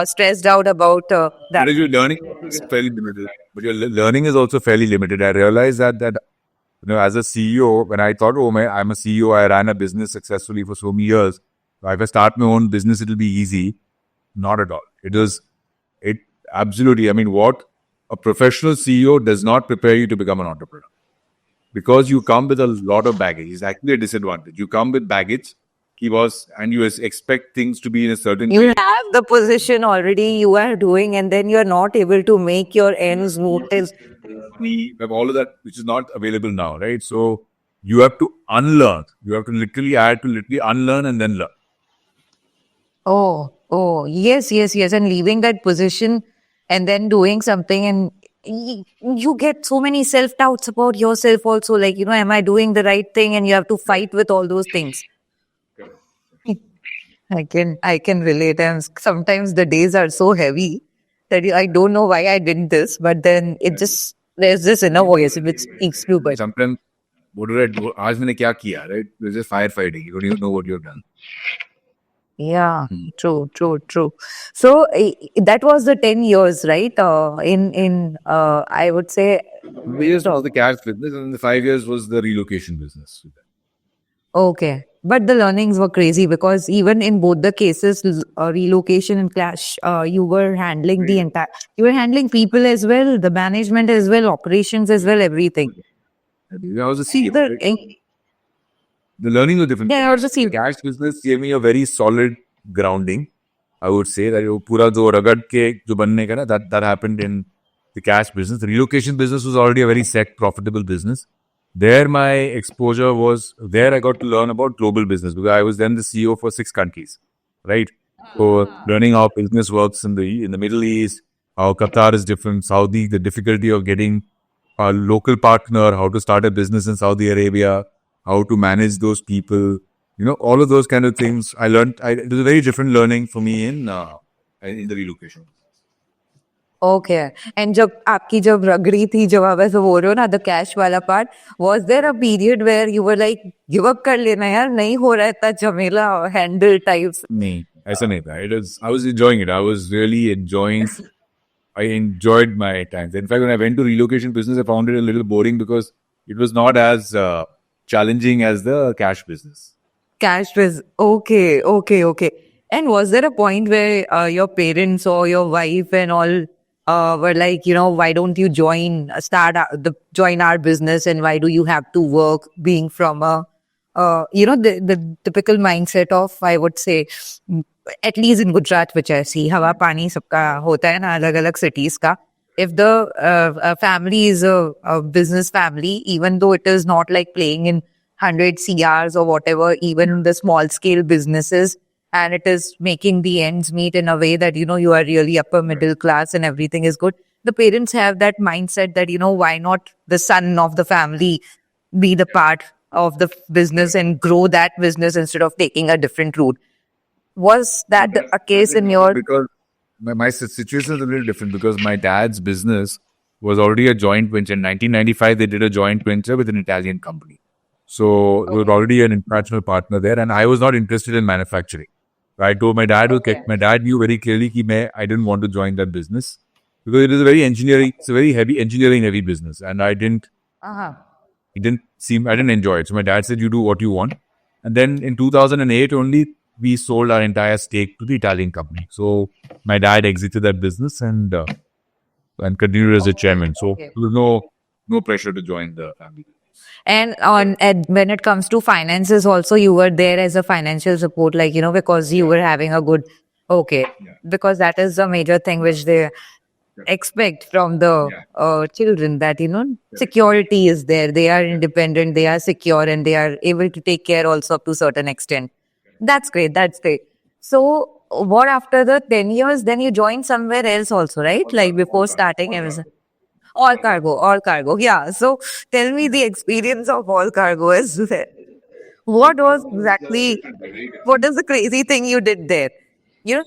stressed out about that. Because your learning is fairly limited, but your learning is also fairly limited. I realized that as a CEO, when I thought, I'm a CEO, I ran a business successfully for so many years. So if I start my own business, it'll be easy. Not at all. It absolutely. I mean, what a professional CEO does not prepare you to become an entrepreneur. Because you come with a lot of baggage. It's actually a disadvantage. You come with baggage, and you expect things to be in a certain way. You have the position already, you are doing, and then you are not able to make your ends meet. We have all of that, which is not available now, right? So you have to unlearn. You have to literally unlearn and then learn. Oh, yes. And leaving that position and then doing something, and you get so many self-doubts about yourself also, like, am I doing the right thing? And you have to fight with all those things. I can relate. And sometimes the days are so heavy that I don't know why I did this, but then there's this inner voice which speaks to you. But sometimes, what did I do? Aaj maine kya kiya, right? It's just firefighting. You don't even know what you've done. Yeah, true. So that was the 10 years, right? I would say. 3 years was the cash business, and the 5 years was the relocation business. Okay. But the learnings were crazy because even in both the cases, relocation and clash, you were handling you were handling people as well, the management as well, operations as well, everything. I was a CEO. The learning was different. Yeah, I was a CEO. Cash business gave me a very solid grounding. I would say that pura jo ragad ke jo banne ka na, that happened in the cash business. The relocation business was already a very set, profitable business. There, my exposure was, I got to learn about global business because I was then the CEO for 6 countries, right? So, learning how business works in the Middle East, how Qatar is different, Saudi, the difficulty of getting a local partner, how to start a business in Saudi Arabia, how to manage those people, all of those kind of things. I learned. It was a very different learning for me in the relocation. Okay. And जब आपकी जब रगड़ी थी, जब आप ऐसे बोल रहे हो ना, the cash वाला part, was there a period where you were like, give up कर लेना यार, नहीं हो रहा है इतना झमेला handle types? नहीं, ऐसा नहीं था. I was enjoying it. I was really enjoying. I enjoyed my times. In fact, when I went to relocation business, I found it a little boring because it was not as challenging as the cash business. Cash business. Okay. And was there a point where your parents or your wife and all were like, why don't you join our business, and why do you have to work, being from the typical mindset of, I would say, mm, at least in Gujarat, which I see, hawa pani sabka hota hai na, alag alag cities ka. If the family is a business family, even though it is not like playing in 100 CRs or whatever, even the small scale businesses, and it is making the ends meet in a way that, you are really upper middle class and everything is good. The parents have that mindset that, why not the son of the family be the part of the business and grow that business instead of taking a different route. Was that a case in your? Because my situation is a little different because my dad's business was already a joint venture. In 1995, they did a joint venture with an Italian company. So we were already an international partner there, and I was not interested in manufacturing. I told my dad, okay, my dad knew very clearly that I didn't want to join that business because it is a very it's a very heavy engineering heavy business, and I didn't enjoy it. So my dad said, you do what you want. And then in 2008 only, we sold our entire stake to the Italian company. So my dad exited that business and continued as a chairman. So there was no pressure to join the family. And when it comes to finances, also you were there as a financial support, like, because you were having a good, because that is a major thing which they expect from the children, that, security is there. They are independent, they are secure, and they are able to take care also up to a certain extent. That's great. That's great. So what after the 10 years, then you joined somewhere else also, right? Like before starting Amazon. All cargo. Yeah. So tell me the experience of all cargo as well. What is the crazy thing you did there? You know,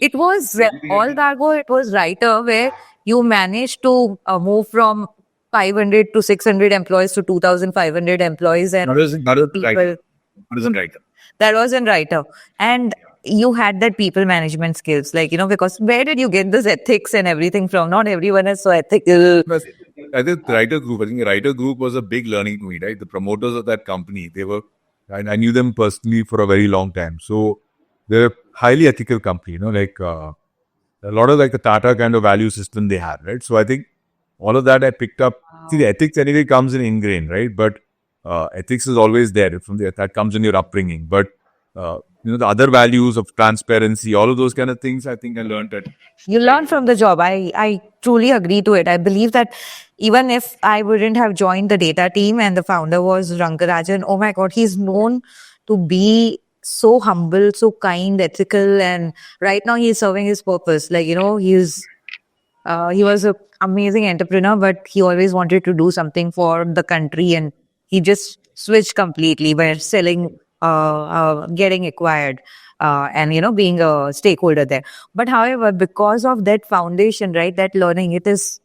it was all cargo, it was writer where you managed to move from 500 to 600 employees to 2,500 employees, and people. That was in writer. And you had that people management skills, like, because where did you get this ethics and everything from? Not everyone is so ethical. I think the writer group was a big learning to me, right? The promoters of that company, I knew them personally for a very long time. So they're a highly ethical company, like a lot of like the Tata kind of value system they had, right? So I think all of that I picked up. See, the ethics anyway comes in ingrained, right? But ethics is always there that comes in your upbringing. But the other values of transparency, all of those kind of things, I think I learned that. You learn from the job. I truly agree to it. I believe that even if I wouldn't have joined the data team and the founder was Rangarajan, oh my God, he's known to be so humble, so kind, ethical, and right now he's serving his purpose. Like, he was an amazing entrepreneur, but he always wanted to do something for the country, and he just switched completely by selling, getting acquired, and being a stakeholder there. But however, because of that foundation, right, that learning, it has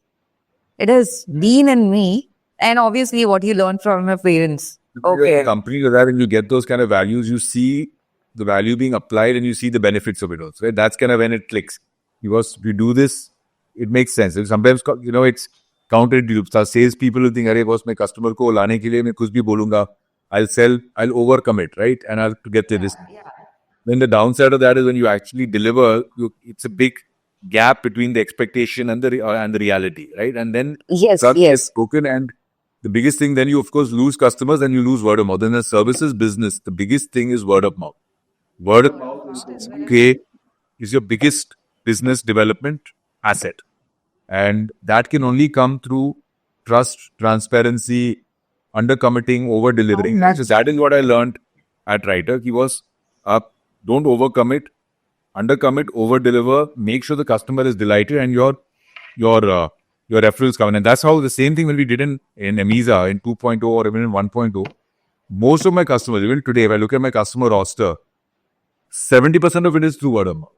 been in me, and obviously what you learn from your parents. Okay. Company like that, and you get those kind of values, you see the value being applied, and you see the benefits of it also. Right? That's kind of when it clicks. Because if you do this, it makes sense. And sometimes it's counterintuitive. Sales people will think, "Arey, boss, my customer ko lane ke liye main kuch bhi bolunga. I'll overcome it, right? And I'll get this." Then the downside of that is when you actually deliver, it's a big gap between the expectation and the reality, right? And then trust gets broken, and the biggest thing, then you of course lose customers and you lose word of mouth. In a services business, the biggest thing is word of mouth. Word of mouth is your biggest business development asset, and that can only come through trust, transparency, under-committing, over-delivering. So that is what I learned at Writer. He was don't overcommit, under-commit, over-deliver, make sure the customer is delighted, and your referrals come in. And that's how the same thing when we did in Amiza in 2.0 or even in 1.0. Most of my customers, even today, if I look at my customer roster, 70% of it is through word of mouth.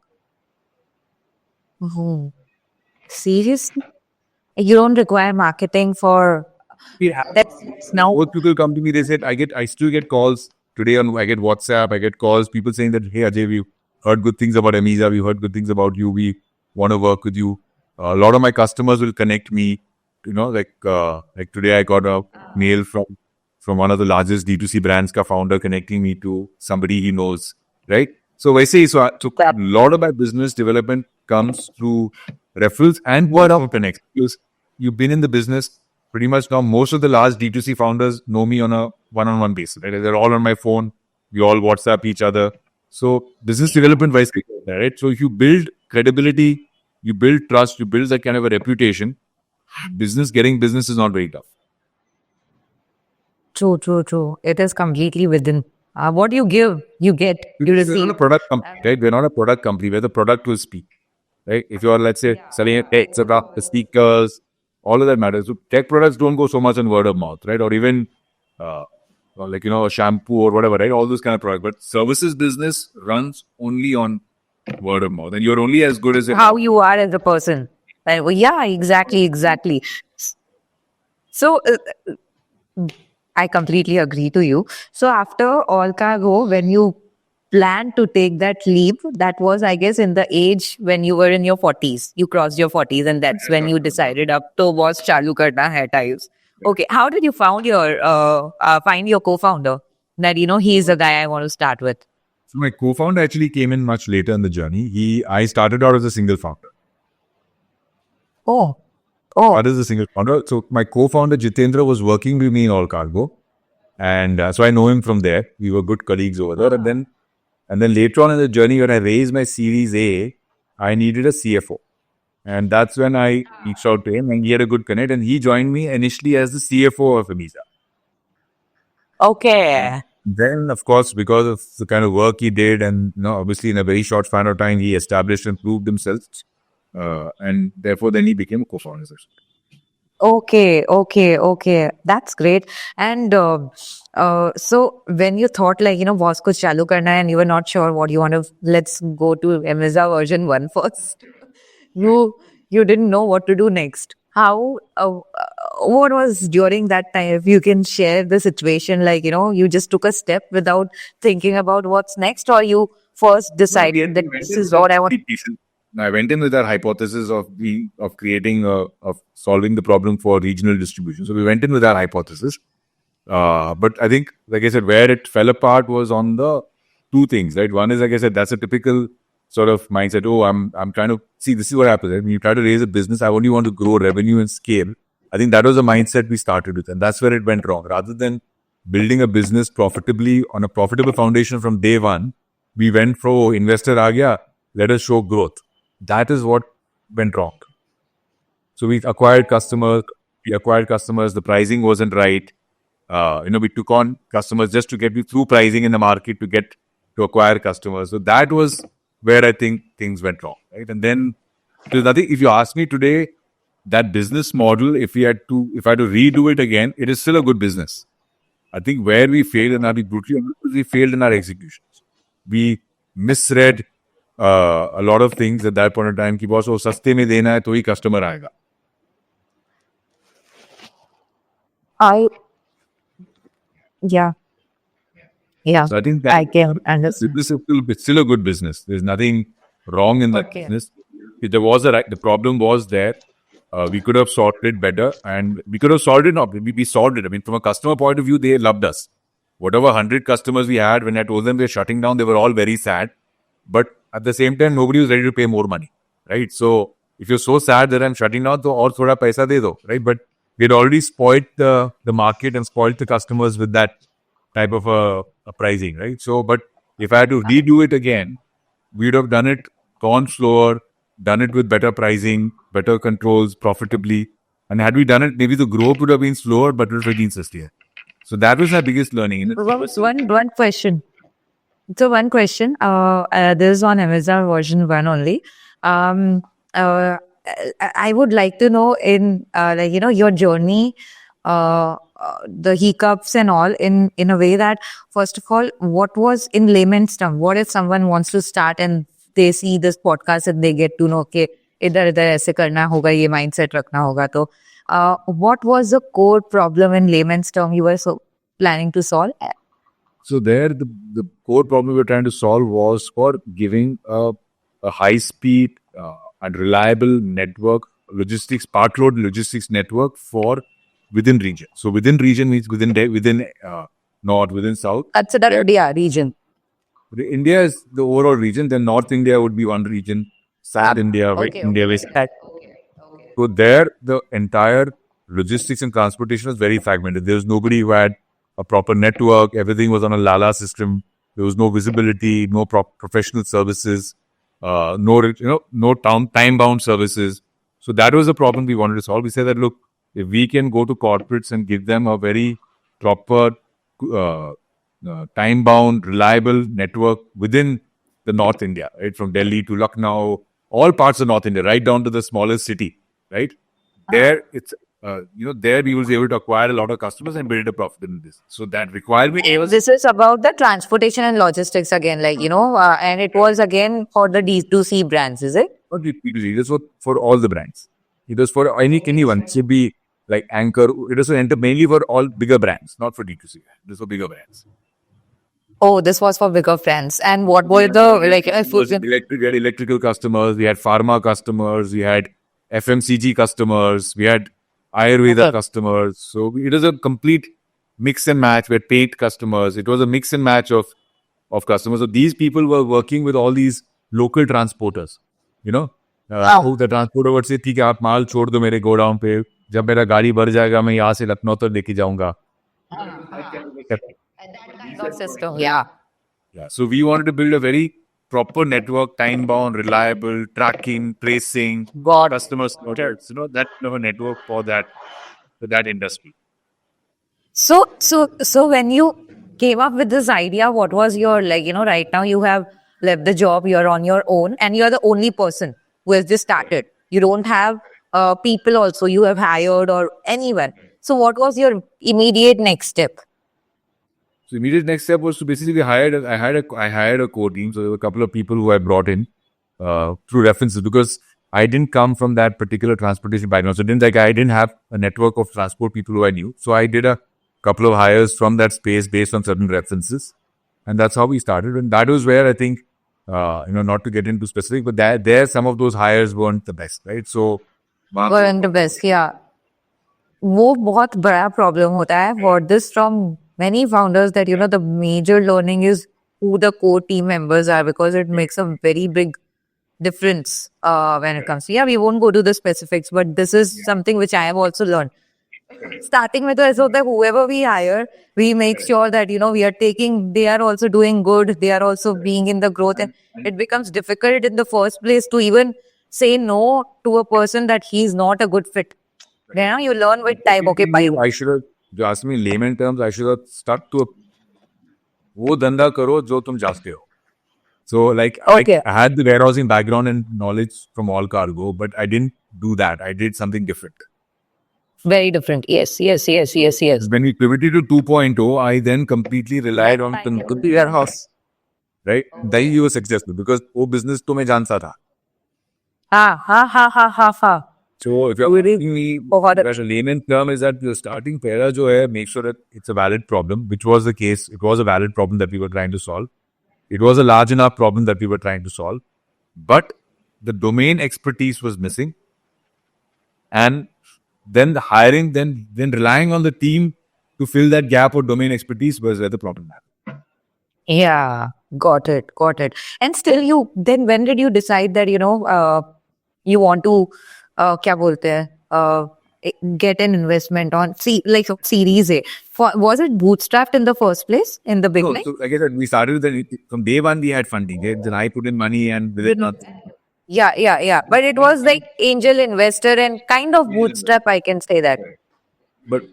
Oh, seriously? You don't require marketing for that now? Both people come to me, they said, I still get calls today I get WhatsApp, I get calls, people saying that, "Hey Ajay, we've heard good things about Amiza, we've heard good things about you, we want to work with you." A lot of my customers will connect me, like today I got a mail from one of the largest D2C brands ka founder connecting me to somebody he knows, right? So a lot of my business development comes through referrals and word of connect. Because you've been in the business pretty much now. Most of the large D2C founders know me on a one-on-one basis. Right? They're all on my phone. We all WhatsApp each other. So business development wise, right? So if you build credibility, you build trust, you build that kind of a reputation, getting business is not very tough. True, true, true. It is completely within. What you give, you get, you We're not a receive. product company, right? We're not a product company. We're the product will speak, right? If you're, let's say, selling a tech, etc., the speakers, all of that matters. So tech products don't go so much on word of mouth, right? Or even, or like, a shampoo or whatever, right? All those kind of products. But services business runs only on word of mouth. And you're only as good as How you are as a person. Well, yeah, exactly, exactly. So I completely agree to you. So after All Cargo, when you planned to take that leap, that was, I guess, in the age when you were in your 40s. You crossed your 40s, and that's when you decided up to was Chalu Karna Hai Times. Okay, how did you find your co-founder? That he's the guy I want to start with. So my co-founder actually came in much later in the journey. I started out as a single founder. Oh, What is a single founder? So my co-founder Jitendra was working with me in All Cargo, and so I know him from there. We were good colleagues over there, and then later on in the journey, when I raised my Series A, I needed a CFO, and that's when I reached out to him, and he had a good connect, and he joined me initially as the CFO of Amiza. okay. Then, of course, because of the kind of work he did, and obviously in a very short span of time, he established and proved himself, and therefore then he became a co-founder. Okay, okay, okay. That's great. And so when you thought like, was kuch chalu karna hai and you were not sure what you want to, let's go to Amiza version 1 first. You didn't know what to do next. How, what was during that time? If you can share the situation, like, you just took a step without thinking about what's next, or you first decided that this is what I want. I went in with our hypothesis of creating of solving the problem for regional distribution. So we went in with our hypothesis, but I think, like I said, where it fell apart was on the two things. Right, one is, like I said, that's a typical sort of mindset. Oh, I'm trying to see. This is what happens. Right? When you try to raise a business, I only want to grow revenue and scale. I think that was the mindset we started with, and that's where it went wrong. Rather than building a business profitably on a profitable foundation from day one, we went for investor aa gaya, let us show growth. That is what went wrong. So we acquired customers. The pricing wasn't right. We took on customers just to get you through pricing in the market to acquire customers. So that was where I think things went wrong, right? And then there's nothing. If you ask me today, that business model, if I had to redo it again, it is still a good business. I think where we failed, and I'll be brutally honest, we failed in our executions. We misread a lot of things at that point in time. Ki boss, oh, saste mein dena hai, to hi customer aayega. Yeah. So I think I can understand. this is still a good business. There's nothing wrong in that business. If there was the problem was there. We could have solved it better, and we could have solved it. Not we solved it. I mean, from a customer point of view, they loved us. Whatever 100 customers we had, when I told them we're shutting down, they were all very sad. But at the same time, nobody was ready to pay more money, right? So if you're so sad that I'm shutting down, to aur thoda paisa de do, right? But we had already spoiled the market and spoiled the customers with that type of a pricing, right? So, but if I had to redo it again, we would have done it, gone slower, done it with better pricing, better controls, profitably. And had we done it, maybe the growth would have been slower, but it would have been sustained. So that was my biggest learning. One question. So one question. This is on Amazon version 1 only. I would like to know your journey, the hiccups and all in a way that, first of all, what was in layman's term? What if someone wants to start and they see this podcast and they get to know, okay, idhar aise karna hoga, ye mindset rakhna hoga. So, what was the core problem in layman's term you were planning to solve? So there, the core problem we were trying to solve was for giving a high-speed and reliable network, part load logistics network for within region. So within region means within north, within south. Consider India region. India is the overall region. Then North India would be one region. South India, Okay, India, West. So there, the entire logistics and transportation was very fragmented. There was nobody who had a proper network. Everything was on a Lala system. There was no visibility, no professional services, no time bound services. So that was the problem we wanted to solve. We said that look, if we can go to corporates and give them a very proper, time bound, reliable network within the North India, right, from Delhi to Lucknow, all parts of North India, right down to the smallest city, right? There, it's there we was able to acquire a lot of customers and build a profitable business. So that requirement was This is about the transportation and logistics again, and it was again for the D2C brands, is it? not B2C. It was for all the brands. It was for anyone. It should be like Anchor. It was mainly for all bigger brands, not for D2C. It was for bigger brands. Oh, this was for bigger brands. And what were the We had electrical customers, we had pharma customers, we had FMCG customers, we had Ayurveda customers. So it was a complete mix and match. We had paid customers. It was a mix and match of customers. So these people were working with all these local transporters. The transporter would say, ठीक है आप माल छोड़ दो मेरे godown पे, जब मेरा गाड़ी भर जाएगा मैं यहाँ से लखनऊ तक लेके जाऊंगा. system? Yeah. So we wanted to build a very proper network, time bound, reliable, tracking, tracing, customers, that network for that industry. So when you came up with this idea, what was your right now you have left the job, you're on your own, and you're the only person who has just started. You don't have people also you have hired or anyone. So what was your immediate next step? So immediate next step was to basically I hired a core team. So there were a couple of people who I brought in through references, because I didn't come from that particular transportation background. So I didn't have a network of transport people who I knew. So I did a couple of hires from that space based on certain references, and that's how we started. And that was where I think, not to get into specific, but there some of those hires weren't the best, right? So weren't the best, yeah. वो बहुत बड़ा problem होता है. What this from many founders that the major learning is who the core team members are, because it makes a very big difference when it comes to, we won't go to the specifics, but this is something which I have also learned. Starting with so that whoever we hire, we make sure that we are they are also doing good, they are also being in the growth, and it becomes difficult in the first place to even say no to a person that he's not a good fit. You learn with time. Okay, bye. I should have, you asked me in layman terms, I should have stuck to वो धंधा करो जो तुम जानते हो. So I had the warehousing background and knowledge from all cargo, but I didn't do that. I did something different. Very different. Yes. When we pivoted to 2.0, I then completely relied on the warehouse. Right? Then you were successful because वो business तो मैं जानता था. So if you're asking me, the layman term is that the starting para जो है, make sure that it's a valid problem, which was the case. It was a valid problem that we were trying to solve. It was a large enough problem that we were trying to solve. But the domain expertise was missing. And then the hiring, then relying on the team to fill that gap of domain expertise was where the problem happened. Yeah, got it. And still when did you decide that, you want to, क्या बोलते हैं, get an investment on Series A? Was it bootstrapped in the first place in the beginning? No, so like I said, we started from day one. We had funding. Then I put in money and with it nothing. Yeah. But it was like angel investor and kind of bootstrap. I can say that. But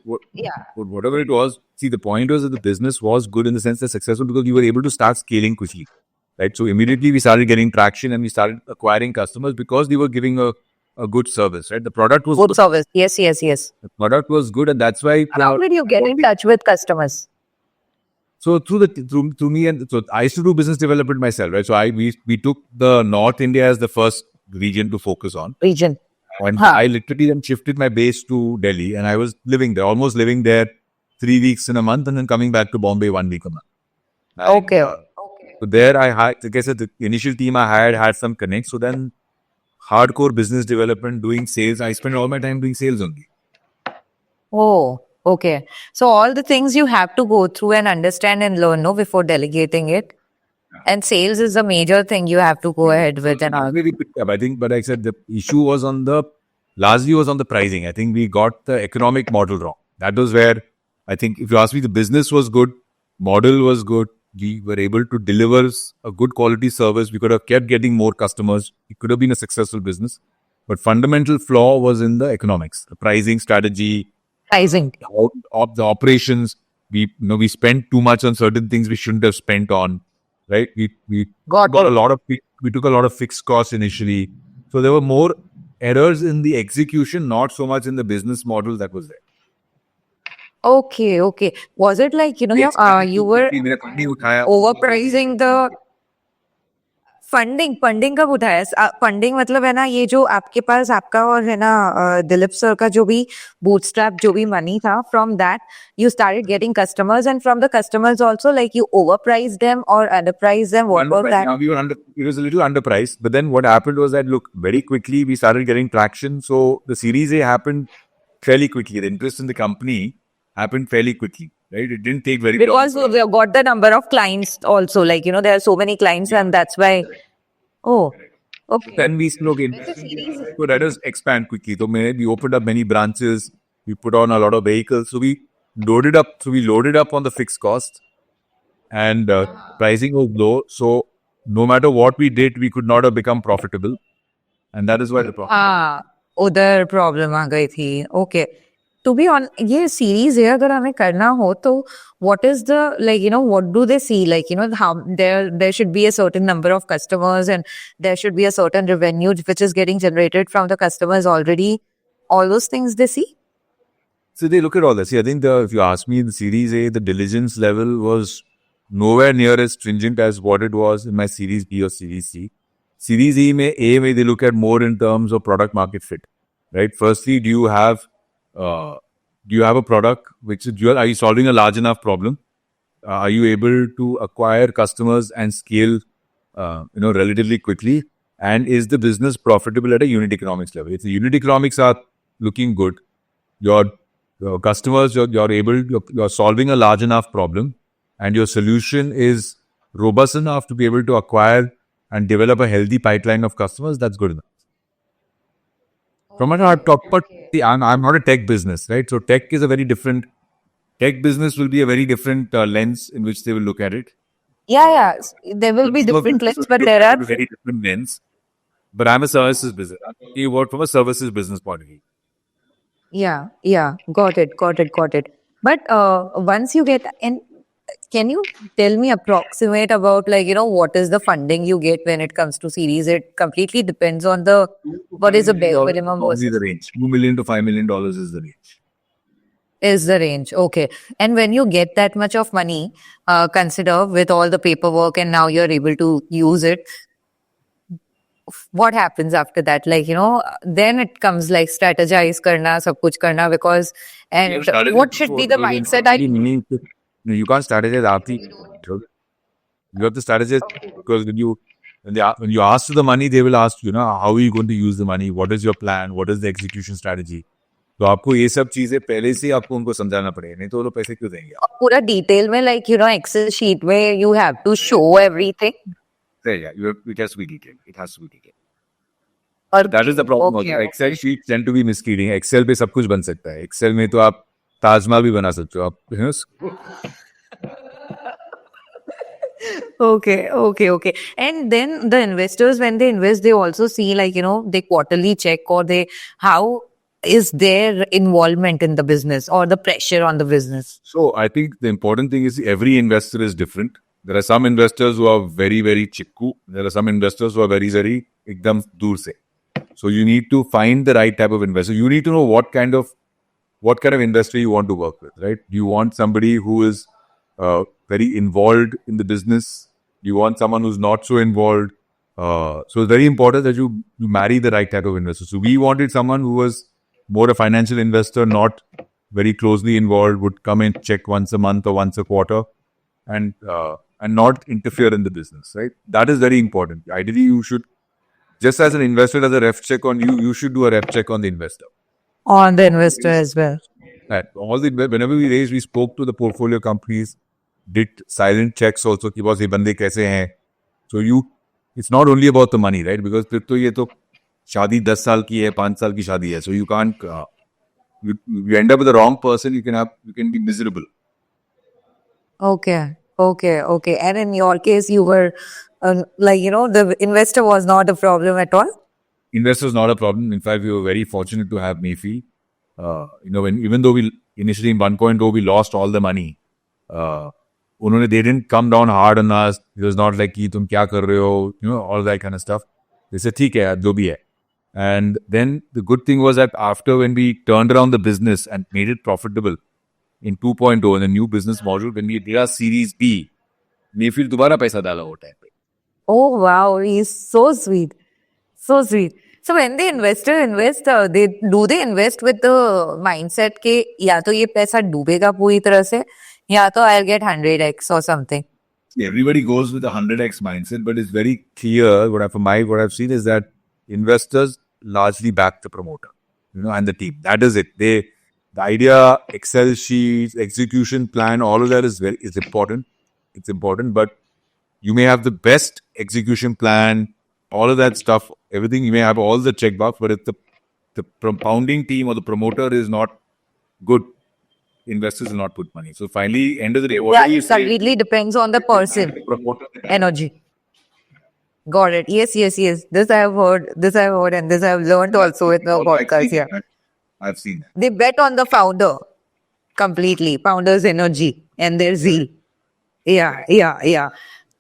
whatever it was, see, the point was that the business was good in the sense that successful because we were able to start scaling quickly, right? So immediately we started getting traction and we started acquiring customers because we were giving a good service, right? The product was good service. Yes. The product was good, and that's why. How did you get in touch with customers? So through me, and so I used to do business development myself, right? So we took the North India as the first region to focus on. And I literally then shifted my base to Delhi, and I was almost living there 3 weeks in a month, and then coming back to Bombay 1 week a month. Okay. So there like I said, the initial team I hired had some connects. So then hardcore business development, doing sales. I spent all my time doing sales only. Oh, okay. So all the things you have to go through and understand and learn, before delegating it. And sales is a major thing you have to go ahead with. And all. Maybe picked up, I think, but like I said, the issue was on the largely was on the pricing. I think we got the economic model wrong. That was where I think, if you ask me, the business was good, model was good. We were able to deliver a good quality service. We could have kept getting more customers. It could have been a successful business. But fundamental flaw was in the economics, the pricing strategy, Pricing. the operations. We spent too much on certain things we shouldn't have spent on, right? We Got got a lot of we took a lot of fixed costs initially, so there were more errors in the execution, not so much in the business model that was there. Okay, okay. Was it like, you were overpricing the funding कब उठाया funding मतलब है ना ये जो आपके पास आपका और है ना दिलीप सर का जो भी बूटस्ट्रैप जो भी मनी था from that you started getting customers and from the customers also like you overpriced them और underpriced them what was that It was a little underpriced, but then what happened was that, look, very quickly we started getting traction. So the Series A happened fairly quickly. The interest in the company happened fairly quickly, right? It didn't take very long. because we got the number of clients also like there are so many clients and that's why okay Then we look in. So let us expand quickly. So we opened up many branches. We put on a lot of vehicles. So we loaded up. So we loaded up on the fixed cost, and pricing was low. So no matter what we did, we could not have become profitable, and that is why the problem. उधर problem आ गई थी okay to be on ये series है अगर हमें करना हो तो what is the like what do they see like how there should be a certain number of customers and there should be a certain revenue which is getting generated from the customers already all those things they see. So they look at all this. See, I think if you ask me, the Series A, the diligence level was nowhere near as stringent as what it was in my Series B or Series C. Series A, they look at more in terms of product market fit, right? Firstly, do you have a product are you solving a large enough problem? Are you able to acquire customers and scale, relatively quickly? And is the business profitable at a unit economics level? If the unit economics are looking good, your customers, you're solving a large enough problem, and your solution is robust enough to be able to acquire and develop a healthy pipeline of customers, that's good enough. From an art top, but I'm not a tech business, right? So tech business will be a very different lens in which they will look at it. Yeah, there will be different lens but there are very different lens. But I'm a services business. You work from a services business point of view. Yeah, got it. But once you get in, can you tell me approximate about what is the funding you get when it comes to series? It completely depends on what is the bare minimum Obviously the range. $2 million to $5 million is the range. Is the range. Okay. And when you get that much of money, consider with all the paperwork and now you're able to use it, what happens after that? Then it comes like strategize karna, sab kuch karna because and what should be the mindset? You can't strategize after you have to strategize because when you ask for the money, they will ask you, how are you going to use the money? What is your plan? What is the execution strategy? तो आपको ये सब चीजें पहले से आपको उनको समझाना पड़ेगा नहीं तो वो लोग पैसे क्यों देंगे पूरा डिटेल में एक्सेल शीट में you have to show everything. Yeah, it has to be detailed. It has to be detailed. That is the problem. Okay. Excel sheets tend to be misleading. Excel पे सब कुछ बन सकता है. Excel में तो आप ताजमहल भी बना सकते हो. Okay. And then the investors, when they invest, they also see they quarterly check or how is their involvement in the business or the pressure on the business. So I think the important thing is every investor is different. There are some investors who are very, very chikku. There are some investors who are very, very ekdam dur se. So you need to find the right type of investor. You need to know what kind of investor you want to work with, right? Do you want somebody who is very involved in the business? Do you want someone who's not so involved? So it's very important that you marry the right type of investor. So we wanted someone who was more a financial investor, not very closely involved, would come and check once a month or once a quarter, and not interfere in the business, right? That is very important. Ideally, you should, just as an investor does a ref check on you, you should do a ref check on the investor. On the investor as well. Right. Whenever we raised, we spoke to the portfolio companies, did silent checks also, कि boss ये बंदे कैसे हैं. So it's not only about the money, right? Because फिर तो ये तो शादी 10 साल की है, 5 साल की शादी है. So you can't, you end up with the wrong person, you can be miserable. Okay. And in your case, you were the investor was not a problem at all. Investor is not a problem. In fact, we were very fortunate to have Mayfield. Even though we initially in 1.0 we lost all the money, they didn't come down hard on us. It was not like कि तुम क्या कर रहे हो, all that kind of stuff. They said ठीक है यार, जो भी है. And then the good thing was that after when we turned around the business and made it profitable in 2.0 in the new business model, when we did our Series B, Mayfield दोबारा पैसा डाला वो time पे. Oh wow, he's so sweet, so sweet. So when the investor invest, they invest with the mindset के या तो ये पैसा डूबेगा पूरी तरह से या तो I'll get 100x or something. Everybody goes with a 100x mindset, but it's very clear what I've seen is that investors largely back the promoter, and the team. That is it. The idea, Excel sheets, execution plan, all of that is important. It's important, but you may have the best execution plan, all of that stuff, everything. You may have all the check box, but if the compounding team or the promoter is not good, investors will not put money. So finally, end of the day, what do you It say? completely depends on the person, Promoter. energy. Got it. Yes. This I have heard, and this I have learned also with the podcast. Yeah. I've seen that. They bet on the founder completely, founder's energy and their zeal. Yeah.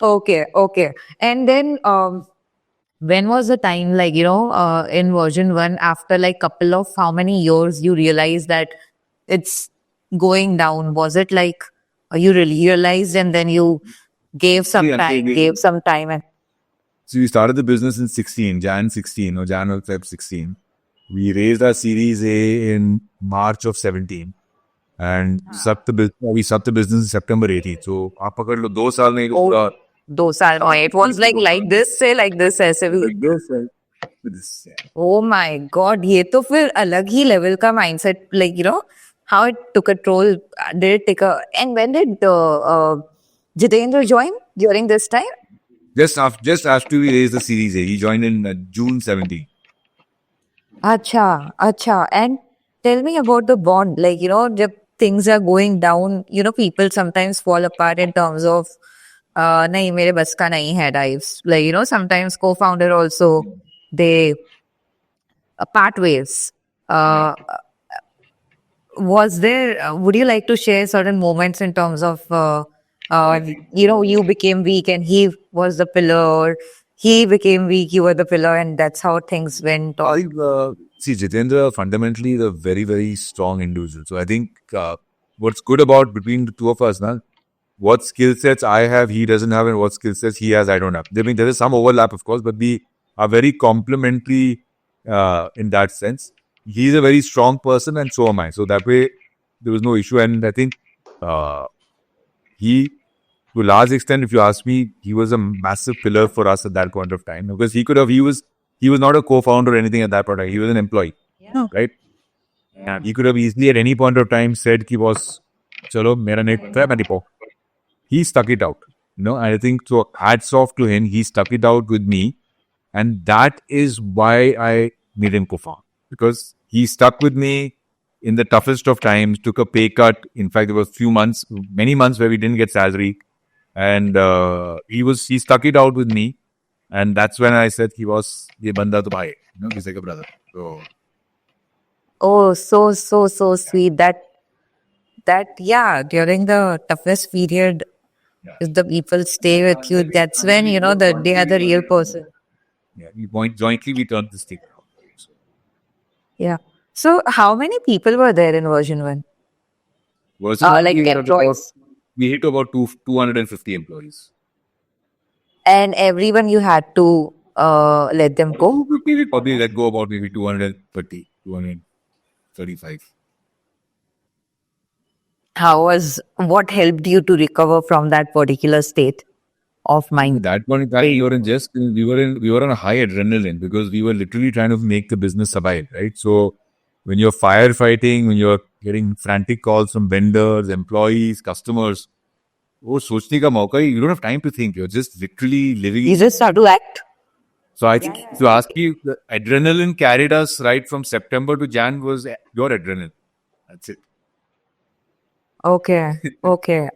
Okay. And then, when was the time, in version 1, after like couple of how many years you realized that it's going down? Was it like you really realized and then you gave some time and So we started the business in 16, Jan 16 or Jan or Feb 16. We raised our Series A in March of 17. And we stopped the business in September 18. So, आप पकड़ लो 2 साल में Oh. 2 साल. Oh, it was like this, say like this ऐसे भी. like this, with this. Oh my God, ये तो फिर अलग ही level का mindset, how it took a toll. Did it take and when did Jitendra join during this time? Just after we raised the Series A, he joined in June 17. Acha. And tell me about the bond. When things are going down, people sometimes fall apart in terms of, nahi, mere bas ka nahi hai dives. Sometimes co-founder also, they part ways. Was there, would you like to share certain moments in terms of, you became weak and he was the pillar, or he became weak, you were the pillar, and that's how things went on? See, Jitendra fundamentally is a very, very strong individual. So I think what's good about between the two of us, what skill sets I have, he doesn't have, and what skill sets he has, I don't have. I mean, there is some overlap, of course, but we are very complementary in that sense. He's a very strong person, and so am I. So that way, there was no issue. And I think he, to a large extent, if you ask me, he was a massive pillar for us at that point of time, because he was not a co-founder or anything at that point. He was an employee, right? And he could have easily at any point of time said, "Ki boss, chalo, mera nahi pata hai, main nipo." He stuck it out. And I think so. Hats off to him. He stuck it out with me, and that is why I made him co-founder, because he stuck with me in the toughest of times. Took a pay cut. In fact, there was many months where we didn't get salary, and he stuck it out with me, and that's when I said he was ye banda to bhai, he's like a brother. So. Oh, so sweet. During the toughest period, if the people stay with you, that's when they are the real person. Yeah, jointly we turned this thing around. Yeah. So how many people were there in version 1? Employees. We hit about 250 employees. And everyone you had to let them go? We probably let go about maybe 230, 235. What helped you to recover from that particular state of mind? At that point in time, we were on a high adrenaline, because we were literally trying to make the business survive, right? So when you're firefighting, when you're getting frantic calls from vendors, employees, customers, you don't have time to think. You're just literally living. You just start to act. So I think to ask you, the adrenaline carried us right from September to Jan was your adrenaline. That's it. Okay,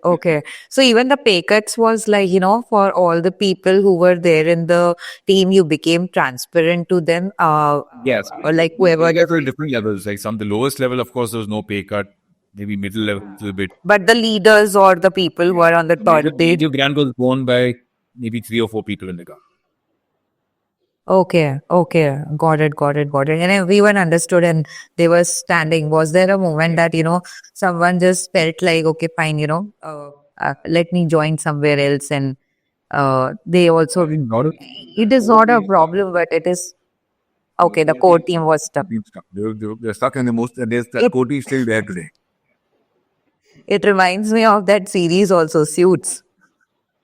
okay. So even the pay cuts was like, for all the people who were there in the team, you became transparent to them, Yes. or like whoever. Pay cuts were different levels. Like some the lowest level, of course, there was no pay cut. Maybe middle level a little bit. But the leaders or the people who are on the top, Major grant was borne by maybe 3 or 4 people in the car. okay, got it. And everyone understood and they were standing. Was there a moment that, someone just felt like, okay, fine, let me join somewhere else and they also, it is not a problem, but it is, okay, the core team was stuck. They're stuck and that core team is still there today. It reminds me of that series also, Suits.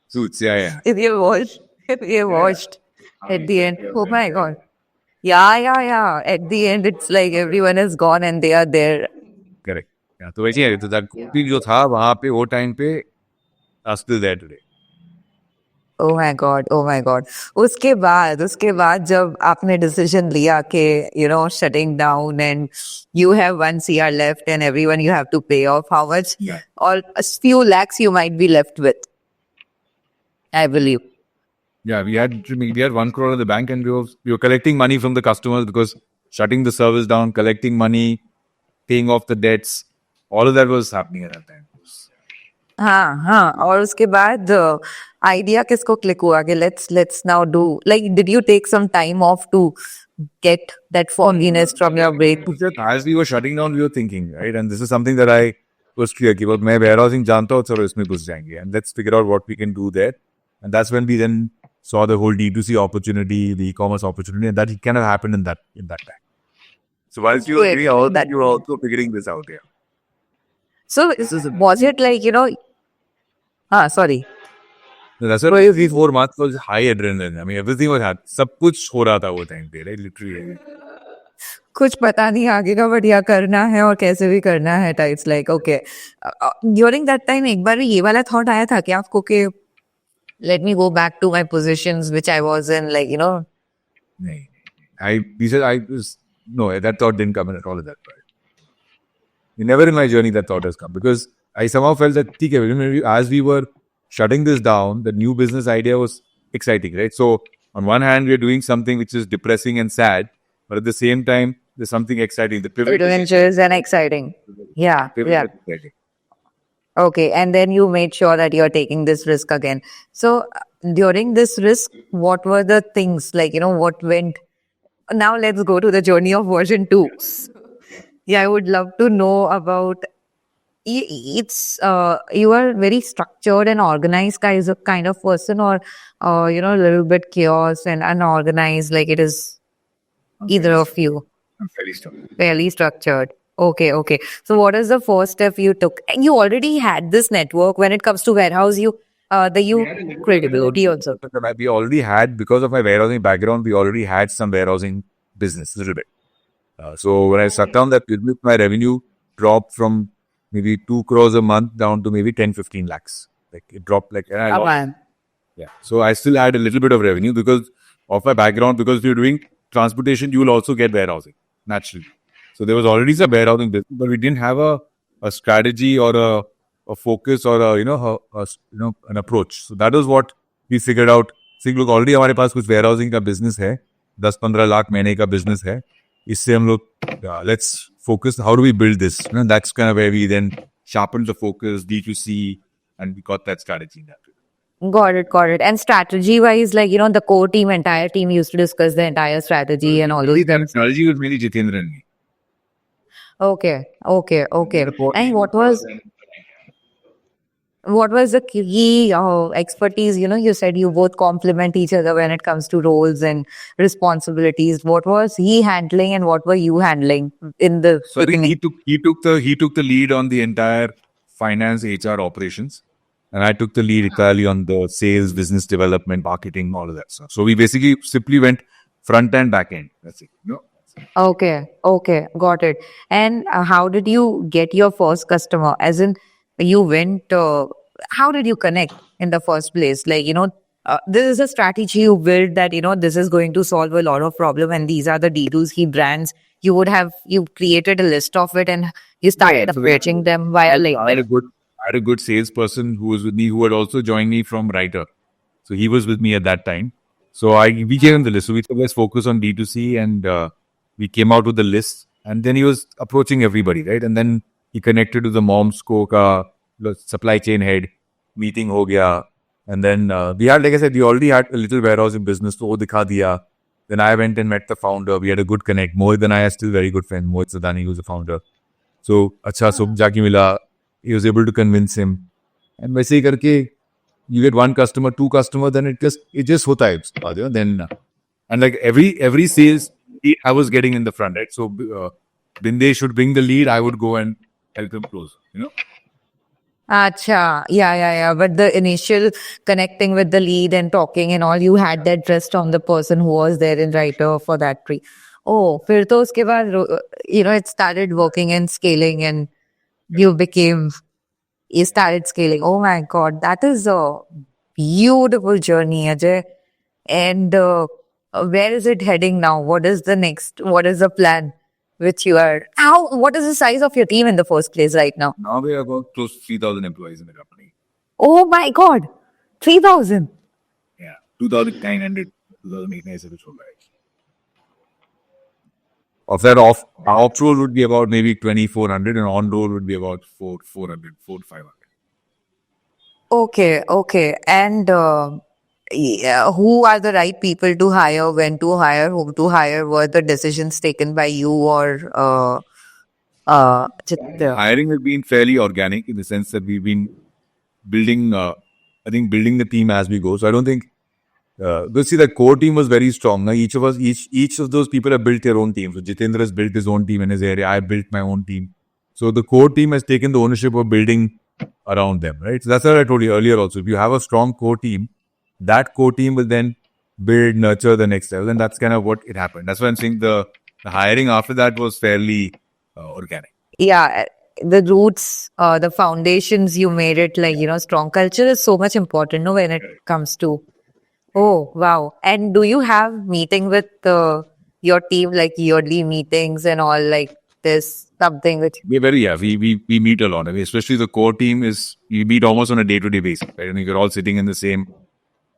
Suits, yeah. If you watched at the end, oh my God. Yeah. At the end, it's like everyone is gone and they are there. Correct. Yeah, तो वैसे ही है तो that core team जो था वहाँ पे वो time पे are still there today. Oh my God. उसके बाद जब आपने decision लिया कि, shutting down and you have 1 CR left and everyone you have to pay off, how much? Yeah. Or a few lakhs you might be left with, I believe. Yeah, we had 1 crore in the bank and we were collecting money from the customers because shutting the service down, collecting money, paying off the debts, all of that was happening at that time. हाँ और उसके बाद idea किसको click हुआ कि let's now do, like, did you take some time off to get that fogginess from your brain? As we were shutting down, we were thinking, right? And this is something that I was clear कि मैं warehousing जानता हूँ, चलो इसमें घुस जाएंगे and let's figure out what we can do there. And that's when we then saw the whole D2C opportunity, the e-commerce opportunity, and that kind of happened in that time. So whilst you were doing all that, you were also figuring this out here. So was it like, sorry. That's why 3-4 months was high adrenaline. I mean, everything was happening. सब कुछ हो रहा था वो time पे, right? Literally. कुछ पता नहीं आगे का बढ़िया करना है और कैसे भी करना है types like okay during that time एक बार ये वाला थॉट आया था कि आपको कि let me go back to my positions which I was in, like, No, that thought didn't come in at all at that point. Never in my journey that thought has come because I somehow felt that as we were shutting this down, the new business idea was exciting, right? So on one hand, we're doing something which is depressing and sad, but at the same time, there's something exciting. The pivot adventures and exciting. Yeah. Exciting. Okay, and then you made sure that you're taking this risk again. So during this risk, what were the things like, what went? Now let's go to the journey of version 2. Yeah, I would love to know about. It's you are very structured and organized kind of person, or a little bit chaos and unorganized. Like it is either of you. I'm fairly structured. Fairly structured. Okay. So what is the first step you took? And you already had this network when it comes to warehouse. Credibility also. We already had, because of my warehousing background, we already had some warehousing business a little bit. So when I shut down that business, my revenue dropped from maybe 2 crores a month down to maybe 10-15 lakhs. Like it dropped Yeah. So I still had a little bit of revenue because of my background. Because if you're doing transportation, you will also get warehousing naturally. So there was already some warehousing business, but we didn't have a strategy or a focus or an approach. So that was what we figured out. So look, already हमारे पास कुछ warehousing का business है, 10-15 लाख महीने का business है. इससे हम लोग let's focus. How do we build this? That's kind of where we then sharpened the focus, D2C, and we got that strategy. Got it. And strategy-wise, like, the core team, entire team used to discuss the entire strategy and all those things. Strategy was mainly Jitendra and me. Okay. And what was the key expertise? You said you both complement each other when it comes to roles and responsibilities. What was he handling and what were you handling in the? So I think he took the lead on the entire finance, HR operations, and I took the lead entirely on the sales, business development, marketing, all of that stuff. So we basically simply went front and back end. That's it. Okay, got it. And how did you get your first customer? As in, you went, how did you connect in the first place? Like, this is a strategy you built that, this is going to solve a lot of problem and these are the D2C brands. You created a list of it and you started so approaching them via LinkedIn. I had a good salesperson who was with me, who had also joined me from Writer. So he was with me at that time. So we gave him the list. So we said, let's focus on D2C, and we came out with the list. And then he was approaching everybody, right? And then he connected to the Moms Co. ka supply chain head. Meeting ho gaya. And then we had, like I said, we already had a little warehouse in business. So wo dikha diya. Then I went and met the founder. We had a good connect. Mohit and I are still very good friends. Mohit Sadani, who's the founder. So, अच्छा सुब जाके मिला. He was able to convince him. And वैसे ही करके, you get one customer, two customer, then it just होता है उसके बाद, then and like every sales I was getting in the front, right? So Binde should bring the lead, I would go and help them close, Acha, yeah. But the initial connecting with the lead and talking and all, you had that trust on the person who was there in Writer for that tree. Oh, फिर तो उसके बाद, it started working and scaling and you started scaling. Oh my God, that is a beautiful journey, Ajay. And where is it heading now? What is the next? What is the plan? Which you are. What is the size of your team in the first place right now? Now we have about close to 3,000 employees in the company. Oh my God, 3,000. Yeah, 2,900, 2,800 ऐसे कुछ होगा. Of that, off roll would be about maybe 2,400, and on roll would be about 400, 500. Okay. And who are the right people to hire, when to hire, whom to hire? Were the decisions taken by you or Hiring has been fairly organic in the sense that we've been building, building the team as we go. So I don't think, we'll see, the core team was very strong. Now, each of those people have built their own team. So Jitendra has built his own team in his area. I built my own team. So the core team has taken the ownership of building around them, right? So that's what I told you earlier also. If you have a strong core team, that core team will then build, nurture the next level. And that's kind of what it happened. That's why I'm saying the hiring after that was fairly organic. Yeah, the roots, the foundations you made it, like, strong culture is so much important, no, when it comes to. Oh, wow. And do you have meeting with your team, like yearly meetings and all, like this, something which. We meet a lot. I mean, especially the core team we meet almost on a day-to-day basis, right? And you're all sitting in the same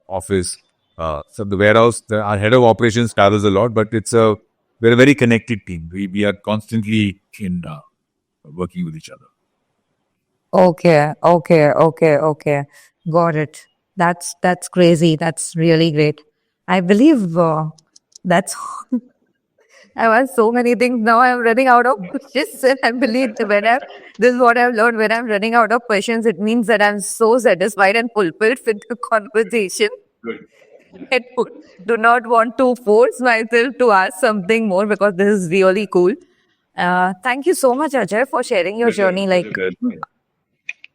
office. So the warehouse, our head of operations travels a lot, but we're a very connected team. We are constantly in working with each other. Okay. Got it. That's crazy. That's really great. I believe that's. I have so many things now. I'm running out of questions, and I believe this is what I've learned. When I'm running out of questions, it means that I'm so satisfied and fulfilled with the conversation. Good. I do not want to force myself to ask something more because this is really cool. Thank you so much, Ajay, for sharing your journey. Like, Good.